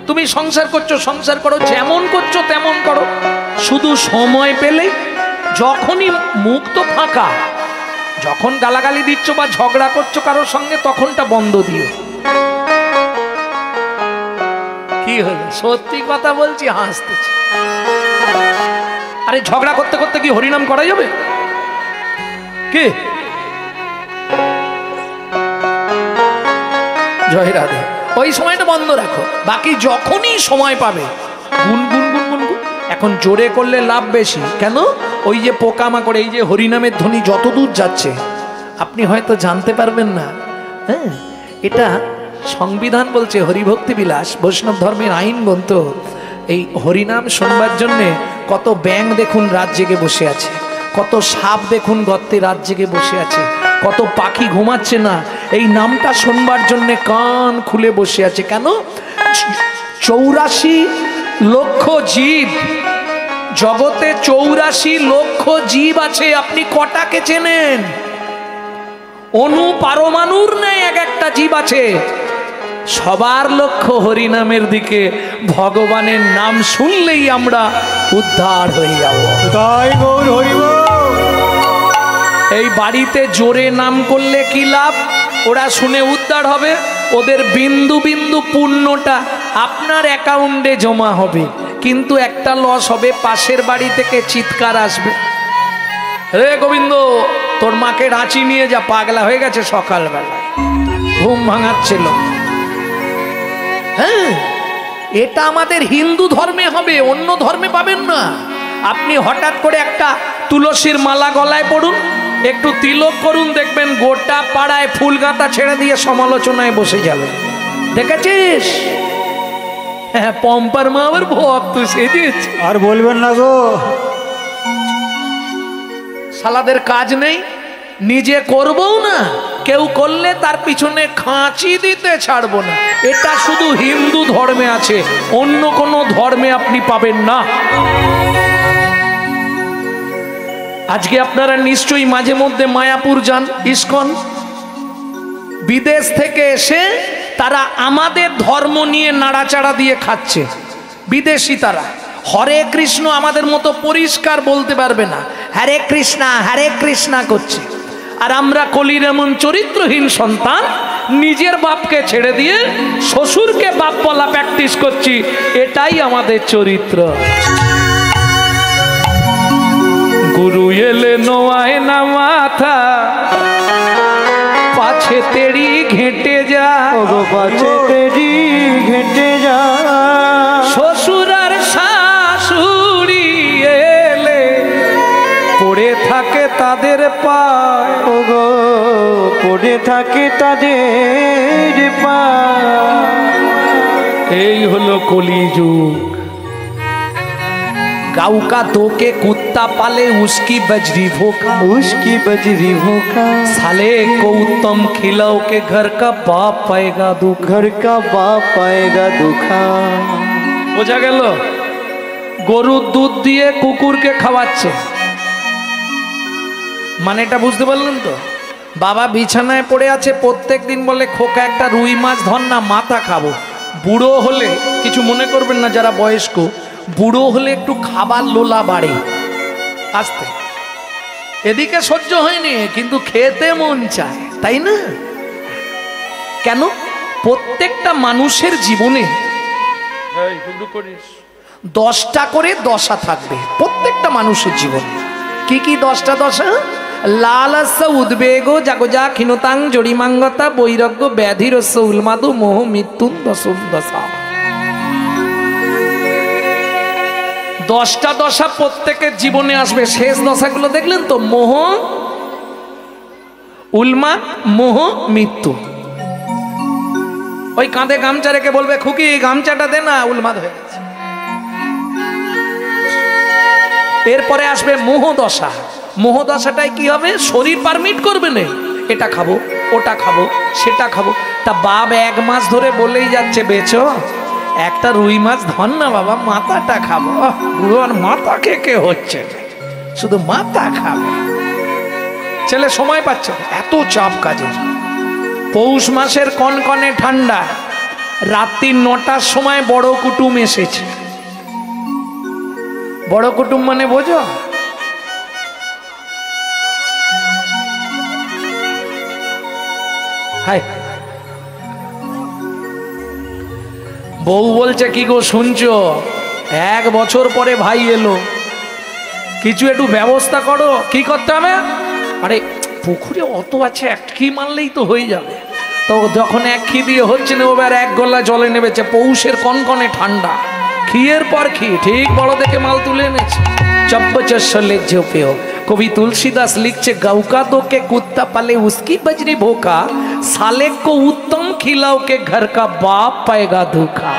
তুমি সংসার করছো, সংসার করো, যেমন করছো তেমন করো। শুধু সময় পেলে, যখনই মুখ তো ফাঁকা, যখন গালাগালি দিচ্ছ বা ঝগড়া করছো কারোর সঙ্গে, তখনটা বন্ধ দিও। কি হলো? সত্যি কথা বলছি, হাসতেছি। আরে ঝগড়া করতে করতে কি হরিনাম করা যাবে? কি? জয় রাধে। ওই সময়টা বন্ধ রাখো, বাকি যখনই সময় পাবে গুনগুন গুনগুন। এখন জোরে করলে লাভ বেশি। কেন? ওই যে পোকামাকড়, এই যে হরিনামের ধ্বনি যত দূর যাচ্ছে আপনি হয়তো জানতে পারবেন না। হ্যাঁ, এটা সংবিধান বলছে, হরিভক্তি বিলাস বৈষ্ণব ধর্মের আইন গ্রন্থ। এই হরিনাম শুনবার জন্যে কত ব্যাঙ দেখুন রাত জেগে বসে আছে, কত সাপ দেখুন গর্তে রাত জেগে বসে আছে, কত পাখি ঘুমাচ্ছে না এই নামটা শুনবার জন্য কান খুলে বসে আছে। কেন? 84 লক্ষ জীব জগতে, 84 লক্ষ জীব আছে। আপনি কটাকে চেনেন? অনু পারমাণুর নেই এক একটা জীব আছে, সবার লক্ষ্য হরিনামের দিকে। ভগবানের নাম শুনলেই আমরা উদ্ধার হয়ে যাব। তাই গৌর হরিব। এই বাড়িতে জোরে নাম করলে কি লাভ? ওরা শুনে উদ্ধার হবে, ওদের বিন্দু বিন্দু পুণ্যটা আপনার অ্যাকাউন্টে জমা হবে। কিন্তু একটা লস হবে, পাশের বাড়ি থেকে চিৎকার আসবে, রে গোবিন্দ তোর মাকে রাঁচি নিয়ে যা, পাগলা হয়ে গেছে সকালবেলায়, ঘুম ভাঙাচ্ছিল। হ্যাঁ, এটা আমাদের হিন্দু ধর্মে হবে, অন্য ধর্মে পাবেন না। আপনি হঠাৎ করে একটা তুলসীর মালা গলায় পড়ুন, একটু তিলক করুন, দেখবেন গোটা পাড়ায় ফুল গাঁথা ছেড়ে দিয়ে সমালোচনায় বসে যাবে। দেখেছিস? হ্যাঁ, পম্পার মা আমার ভক্ত সেজেছে। আর বলবেন না গো, শালাদের কাজ নেই, নিজে করবও না, কেউ করলে তার পিছনে খাঁচি দিতে ছাড়বো না। এটা শুধু হিন্দু ধর্মে আছে, অন্য কোনো ধর্মে আপনি পাবেন না। আজকে আপনারা নিশ্চয়ই মাঝে মধ্যে মায়াপুর যান, ইস্কন। বিদেশ থেকে এসে তারা আমাদের ধর্ম নিয়ে নাড়াচাড়া দিয়ে খাচ্ছে, বিদেশি তারা। হরে কৃষ্ণ আমাদের মতো পরিষ্কার বলতে পারবে না, হরে কৃষ্ণা করছে। আর আমরা কলির এমন চরিত্রহীন সন্তান, নিজের বাপকে ছেড়ে দিয়ে শ্বশুরকে বাপ বলা প্র্যাকটিস করছি। এটাই আমাদের চরিত্র। গুরু এলে নোয়ায় না মাথা, পাছে তেরি ঘেঁটে যা, পাছে তেরি ঘেঁটে যা। শ্বশুর আর শাশুড়ি এলে পড়ে থাকে তাদের পায়, ওগো পড়ে থাকে তাদের পায়। এই হলো কলিযুগ। गाँव का दो के कुत्ता पाले उसकी बजरी भोका, उसकी बजरी भोका। साले को उत्तम खिलाओ के घर का बाप पाएगा दुख, घर का बाप पाएगा दुखा। বোঝা গেল? গরুর দুধ দিয়ে কুকুরকে খাওয়াচ্ছে, মানেটা বুঝতে পারলেন তো? বাবা বিছানায় পড়ে আছে, প্রত্যেক দিন বলে খোকা একটা রুই মাছ ধর না, মাথা খাবো। বুড়ো হলে কিছু মনে করবেন না যারা বয়স্ক, বুড়ো হলে একটু খাবার লোলা বাড়ে আস্তে। এদিকে সহ্য হয়নি কিন্তু খেতে মন চায়, তাই না? কেন? প্রত্যেকটা মানুষের জীবনে 10টা করে দশা থাকবে, প্রত্যেকটা মানুষের জীবনে। কি কি 10টা দশা? লালস্য উদ্বেগ জাগজা ক্ষীণতাং জড়িমাঙ্গতা বৈরাগ্য ব্যাধিরস্য উন্মাদু মোহ মৃত্যুন দশম দশা। 10টা দশা প্রত্যেকের জীবনে আসবে। শেষ দশাগুলো দেখলেন তো? মোহ, উন্মাদ, মোহ, মৃত্যু। ওই কাঁধে গামছা রেখে বলবে খুকি গামছাটা দে না, উন্মাদ হয়ে গেছে। এরপরে আসবে মোহ দশা। মোহ দশাটাই কি হবে? শরীর পারমিট করবে না, এটা খাবো, ওটা খাবো, সেটা খাবো। তা বাপ 1 মাস ধরে বলেই যাচ্ছে বেচো, একটা রুই মাছ ধর না বাবা, মাথাটা খাবো। বুড়ো আর মাথা কে হচ্ছে, শুধু মাথা খাবে। ছেলে সময় পাচ্ছে, এত চাপ কাজের। পৌষ মাসের কনকনে ঠান্ডা, রাত্রি 9টার সময় বড় কুটুম এসেছে। বড় কুটুম মানে বোঝো? হাই, বউ বলছে কি গো শুনছো, 1 বছর পরে ভাই এলো, কিছু একটু ব্যবস্থা করো। কি করতে হবে? আরে পুকুরে অত আছে, একটি মারলেই তো হয়ে যাবে। তো যখন 1 খি দিয়ে হচ্ছে না, ওবার 1 গলা জলে নেমেছে। পৌষের কনকনে ঠান্ডা, খিয়ের পর খি, ঠিক বড় দেখে মাল তুলে এনেছে। চব্বচলে ঝোপেও কবি তুলসীদাস লিখছে, গাঁव का दो के कुत्ता पाले उसकी बजरी भोका, साले को उत्तम खिलाओ के घर का बाप पाएगा धोखा।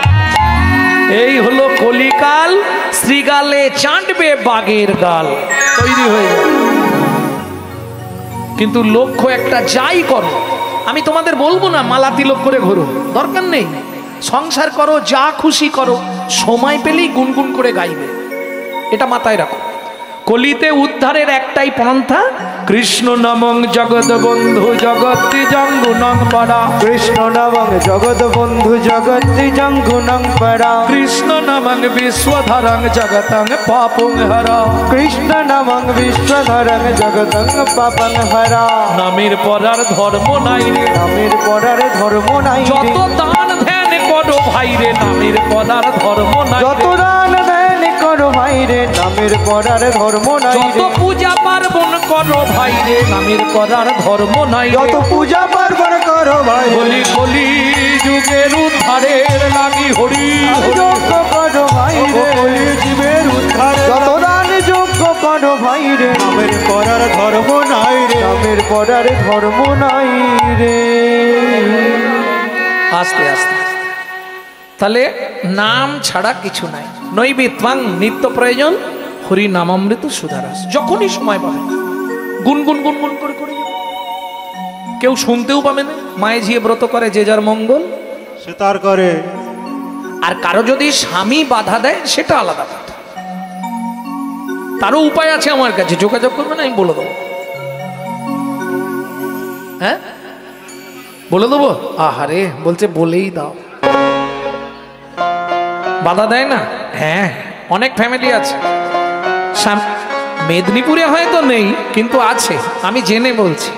এই হলো কলিকাল, শ্রীগালে চাটবে বাঘের গাল, তৈরি হয়ে যাবে। কিন্তু লক্ষ্য একটা, যাই করো, আমি তোমাদের বলবো না মালা তিলক করে ঘোরো, দরকার নেই। সংসার করো, যা খুশি করো, সময় পেলেই গুনগুন করে গাইবে, এটা মাথায় রাখো। কলিতে উদ্ধারের একটাই পন্থা, কৃষ্ণ নামং জগৎ বন্ধু জগত্তি জঙ্গুনং পরা। কৃষ্ণ নামং জগৎ বন্ধু জগত্তি জঙ্গুনং পরা। কৃষ্ণ নামং বিশ্বধরং জগতং পাপং হরা। কৃষ্ণ নামং বিশ্বধরং জগতং পাপং হরা। নামের পরার ধর্ম নাই রে, নামের পরার ধর্ম নাই রে। যত দান ধ্যান করো ভাই রে, নামের পরার ধর্ম নাই রে। যত দান ধ্যান করো ভাই রে, নামের পরার ধর্ম নাই যত রে। পূজা পার্বণ করো ভাই রে, নামের পরার ধর্ম নাই রে। যত পূজা পার্বণ করো ভাই রে। কলি কলি যুগের উদ্ধারের লাগি হরি যজ্ঞ করো ভাই রে। জীবের উদ্ধারে যত দান যজ্ঞ করো ভাই রে, নামের করার ধর্ম নাই রে। নামের পরার ধর্ম নাই রে। আস্তে আস্তে তাহলে নাম ছাড়া কিছু নাই। নৈবেত্বাং নিত্য প্রয়োজন হরি নামামৃত সুধারস। যখনই সময় পাবে গুনগুন গুনগুন করে করে যাবে। কেউ শুনতেও পাবে না। মায়ে ঝিয়ে ব্রত করে যে যার মঙ্গল। সে তার করে। আর কারো যদি স্বামী বাধা দেয় সেটা আলাদা কথা, তারও উপায় আছে আমার কাছে, যোগাযোগ করবেন, আমি বলে দেবো। হ্যাঁ বলে দেবো। আহারে বলছে বলেই দাও। বাধা দেয় না? হ্যাঁ অনেক ফ্যামিলি আছে। মেদিনীপুরে হয়তো নেই কিন্তু আছে, আমি জেনে বলছি।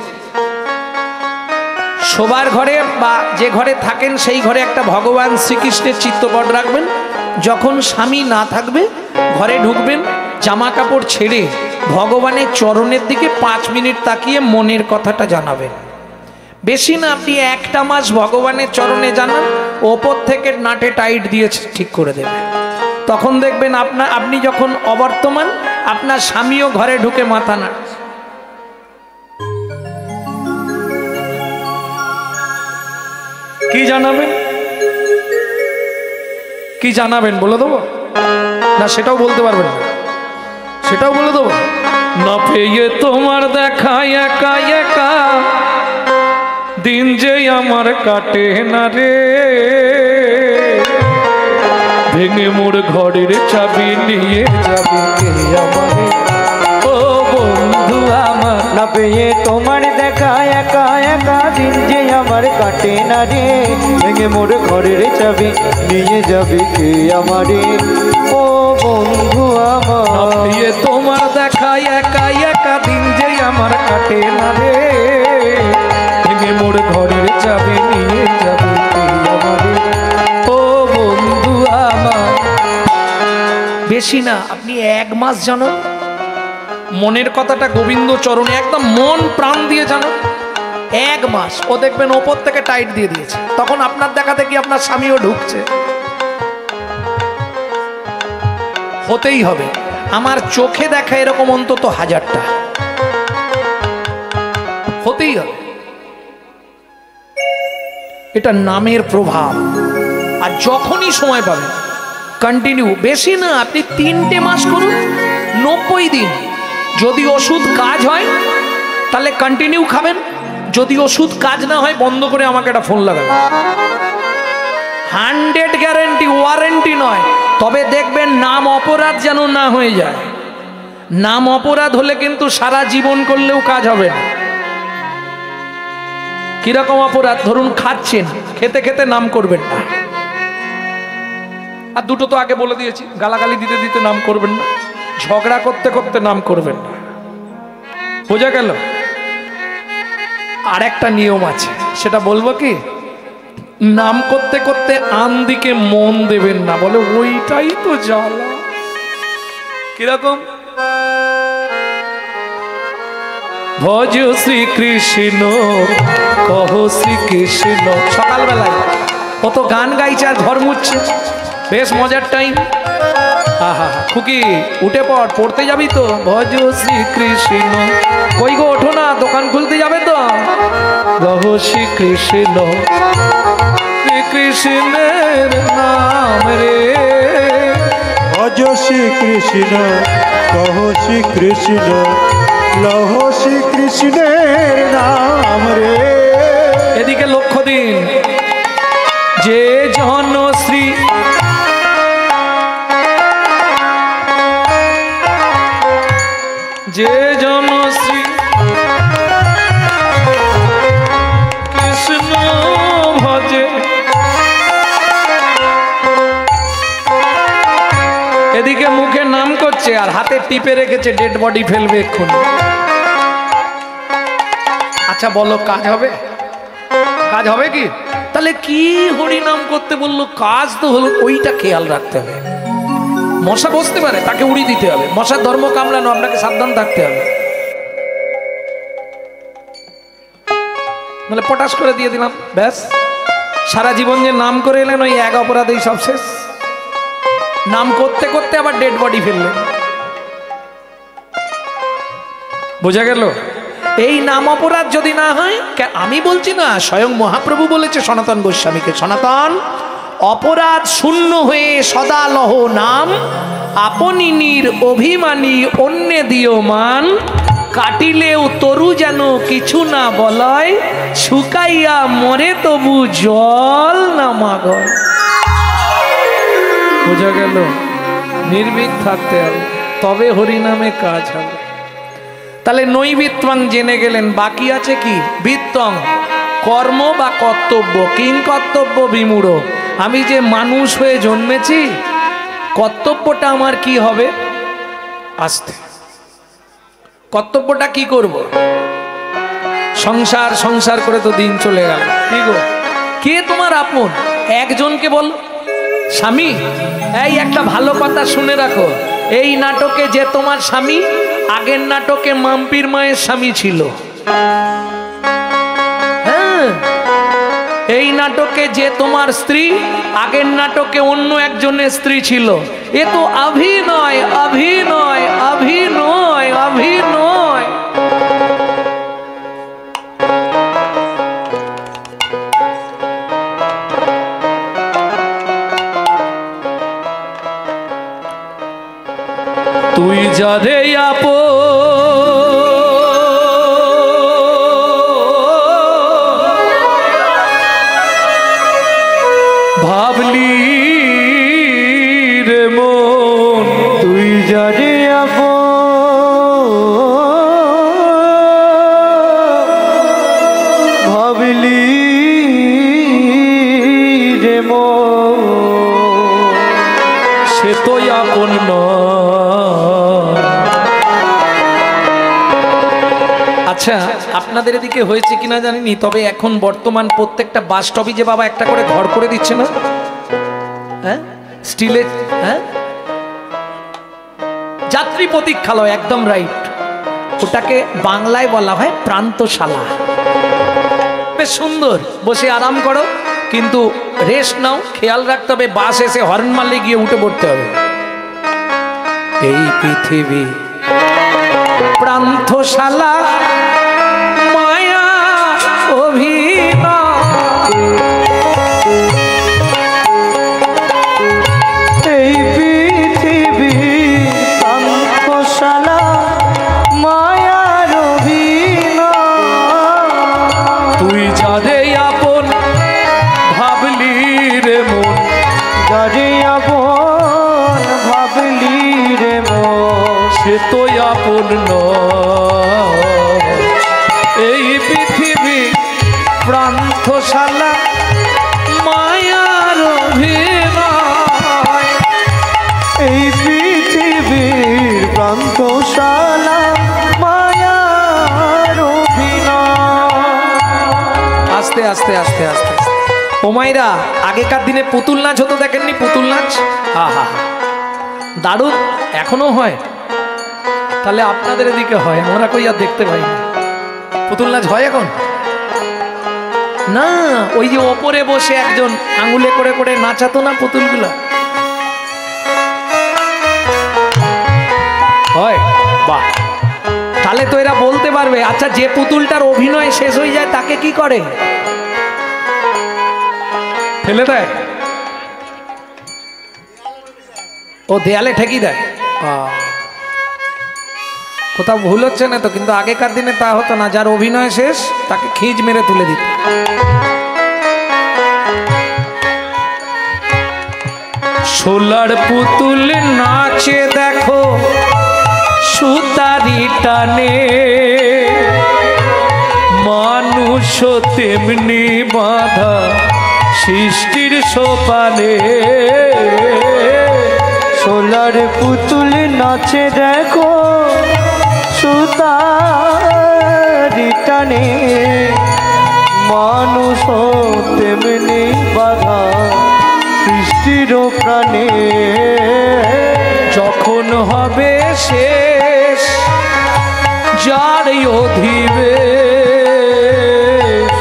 শোবার ঘরে বা যে ঘরে থাকেন সেই ঘরে একটা ভগবান শ্রীকৃষ্ণের চিত্রপট রাখবেন। যখন স্বামী না থাকবে ঘরে ঢুকবেন, জামা কাপড় ছেড়ে ভগবানের চরণের দিকে 5 মিনিট তাকিয়ে মনের কথাটা জানাবেন। বেশি না, আপনি 1টা মাস ভগবানের চরণে জানান, ওপর থেকে নাটে টাইট দিয়েছে ঠিক করে দেবেন। তখন দেখবেন আপনি যখন অবর্তমান, আপনার স্বামীও ঘরে ঢুকে মাথা না। কি জানাবেন? কি জানাবেন বলে দেবো না? সেটাও বলতে পারবেন না, সেটাও বলে দেবো না। পেয়ে তোমার দেখা একা একা দিন যে আমার কাটে না রে, ভেঙে মোর ঘরের চাবি নিয়ে যাবি কে আমারে, ও বন্ধু আমার। না পেয়ে তোমার দেখা একা একা দিন যে আমার কাটে না রে, ভেঙে মোর ঘরের চাবি নিয়ে যাবি কে আমারে, ও বন্ধু আমার। না পেয়ে তোমার দেখা একা একা দিন যে আমার কাটে না রে, ভেঙে মোর ঘরের চাবি নিয়ে যাবি কে আমারে, ও বন্ধু আমার। বেশি না, আপনি 1 মাস জানো মনের কথাটা গোবিন্দ চরণে একদম মন প্রাণ দিয়ে জানো। 1 মাস ও দেখবেন ওপর থেকে টাইট দিয়ে দিয়েছে। তখন আপনার দেখা দেখি আপনার স্বামীও ঢুকছে। হতেই হবে। আমার চোখে দেখা এরকম অন্তত 1000টা হতেই হবে। এটা নামের প্রভাব। আর যখনই সময় পাবেন কন্টিনিউ, বেশি না, আপনি 3টে মাস করুন, 90 দিন। যদি ওষুধ কাজ হয় তাহলে কন্টিনিউ খাবেন, যদি ওষুধ কাজ না হয় বন্ধ করে আমাকে একটা ফোন লাগাবেন। 100 গ্যারেন্টি, ওয়ারেন্টি নয়। তবে দেখবেন নাম অপরাধ যেন না হয়ে যায়। নাম অপরাধ হলে কিন্তু সারা জীবন করলেও কাজ হবে না। কিরকম অপরাধ? ধরুন খাচ্ছেন, খেতে খেতে নাম করবেন না। আর দুটো তো আগে বলে দিয়েছি, গালাগালি দিতে দিতে নাম করবেন না, ঝগড়া করতে করতে নাম করবেন না। বোঝা গেল? আর একটা নিয়ম আছে, সেটা বলবো কি? নাম করতে করতে আন দিকে মন দেবেন না, বলে ওইটাই তো জ্বালা। কিরকম? ভজ শ্রীকৃষ্ণ কহ শ্রীকৃষ্ণ। সকালবেলায় কত গান গাইছে আর ঘর মুছছে, বেশ মজার টাইম। আহা খুকি উঠে পড়, পড়তে যাবি তো? ভজ শ্রীকৃষ্ণ। কই গো ওঠো না, দোকান খুলতে যাবে তো? কহ শ্রীকৃষ্ণ, শ্রীকৃষ্ণের নাম রে। ভজ শ্রীকৃষ্ণ কহ শ্রীকৃষ্ণ, লহ শ্রীকৃষ্ণের নাম রে। এদিকে লক্ষ্য দিন, যে জনশ্রী করছে আর হাতে টিপে রেখেছে ডেড বডি ফেলবে এক্ষুনি। আচ্ছা বলো কাজ হবে? কাজ হবে কি? তাহলে কি হরিনাম করতে বললো? কাজ তো হলো, ওইটা খেয়াল রাখতে হবে। মশা বসতে পারে, তাকে উড়ি দিতে হবে। মশার ধর্ম কামড়ানো, আপনাকে সাবধান থাকতে হবে। মানে পটাশ করে দিয়ে দিলাম, ব্যাস। সারা জীবন যে নাম করে এলেন, ওই এক অপরাধেই সব শেষ। নাম করতে করতে আবার ডেড বডি ফেললেন। বোঝা গেল? এই নাম অপরাধ যদি না হয়, আমি বলছি না, স্বয়ং মহাপ্রভু বলেছে সনাতন গোস্বামীকে, সনাতন অপরাধ শূন্য হয়ে সদা লহ নাম, আপনি নির অভিমানী অন্যে দিও মান, কাটিলেও তরু যেন কিছু না বলয়, শুকাইয়া মরে তবু জল না মাগয়। বোঝা গেল? নির্ভীক থাকতে হবে, তবে হরিনামে কাজ হবে। তাহলে নৈবিত্বং জেনে গেলেন, বাকি আছে কি? বিত্তং, কর্ম বা কর্তব্য। কিং কর্তব্য বিমূঢ়, আমি যে মানুষ হয়ে জন্মেছি, কর্তব্যটা আমার কি হবে? আস্তে কর্তব্যটা কি করব? সংসার সংসার করে তো দিন চলে গেল। কি গো, কে তোমার আপন? একজনকে বল, স্বামী। এই একটা ভালো কথা শুনে রাখো, এই নাটকে যে তোমার স্বামী, আগের নাটকে মাম্পির মায়ের স্বামী ছিল। হ্যাঁ, এই নাটকে যে তোমার স্ত্রী, আগের নাটকে অন্য একজনের স্ত্রী ছিল। এ তো অভিনয়, অভিনয়, অভিনয়, অভিনয়। তুই যারে আপন ভাবলি রে মন, তুই যারে আপন ভাবলি রে মন, সে তো আপন নয়। আচ্ছা, আপনাদের এদিকে হয়েছে কিনা জানিনি, তবে এখন বর্তমান প্রত্যেকটা বাস স্টপে যে বাবা একটা করে ঘর করে দিচ্ছে না, হ্যাঁ, স্টিলের, হ্যাঁ, যাত্রী প্রতীক্ষালয়, একদম রাইট। ওটাকে বাংলায় বলা হয় প্রান্তশালা। বেশ সুন্দর, বসে আরাম করো, কিন্তু রেস্ট নাও। খেয়াল রাখতে হবে, বাস এসে হর্ন মারলে গিয়ে উঠে পড়তে হবে। এই পৃথিবী প্রান্তশালা, মায়া অভিনয়। এই পৃথিবী প্রান্তশালা, মায়ার অভিনয়। তুই যারে আপন ভাবলি রে মন, যারে আপন ভাবলি রে মন, সে তো আপন নয়। এই পৃথিবী প্রান্তশালা, মায়ার অভিনয়। এই পৃথিবীর প্রান্তশালা, মায়ার অভিনয়। আস্তে আস্তে আস্তে আস্তে। ও মাইরা, আগেকার দিনে পুতুল নাচ হতো, দেখেননি পুতুল নাচ? আহা, দারুণ, এখনো হয়। তাহলে আপনাদের এদিকে হয়, আমরা কই আর দেখতে পাই না। পুতুল নাচ হয় এখন? না, ওই যে ওপরে বসে একজন আঙুলে করে করে নাচাতো না পুতুলগুলো, হয়? বাহ, তাহলে তো এরা বলতে পারবে। আচ্ছা, যে পুতুলটার অভিনয় শেষ হয়ে যায় তাকে কি করে? ফেলে দেয়? ও দেয়ালে ঠেকি দেয়? কোথাও ভুল হচ্ছে না তো? কিন্তু আগেকার দিনে তা হতো না, যার অভিনয় শেষ তাকে খিঁচ মেরে তুলে দিত। সোলার পুতুল নাচে দেখো সুতারি টানে, মানুষ তেমনি বাঁধা সৃষ্টির সোপানে। সোলার পুতুল নাচে দেখো সুতারি টানে, মানুষ তেমনি বাধা সৃষ্টির প্রাণে। যখন হবে শেষ যার অধিবেশ,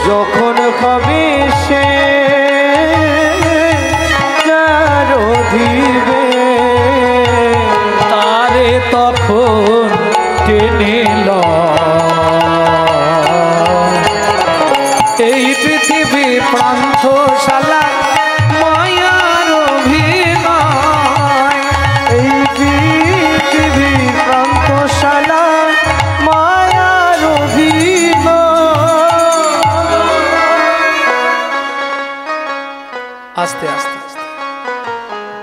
যখন হবে শেষ যার অধিবেশ, তারে তখন টেনে লয়। এই পৃথিবী প্রান্তশালা মায়ার অভিনয়, এই পৃথিবী প্রান্তশালা মায়ার অভিনয়। আস্তে আস্তে আস্তে,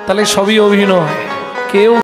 তাহলে সবই অভিনয়, কেউ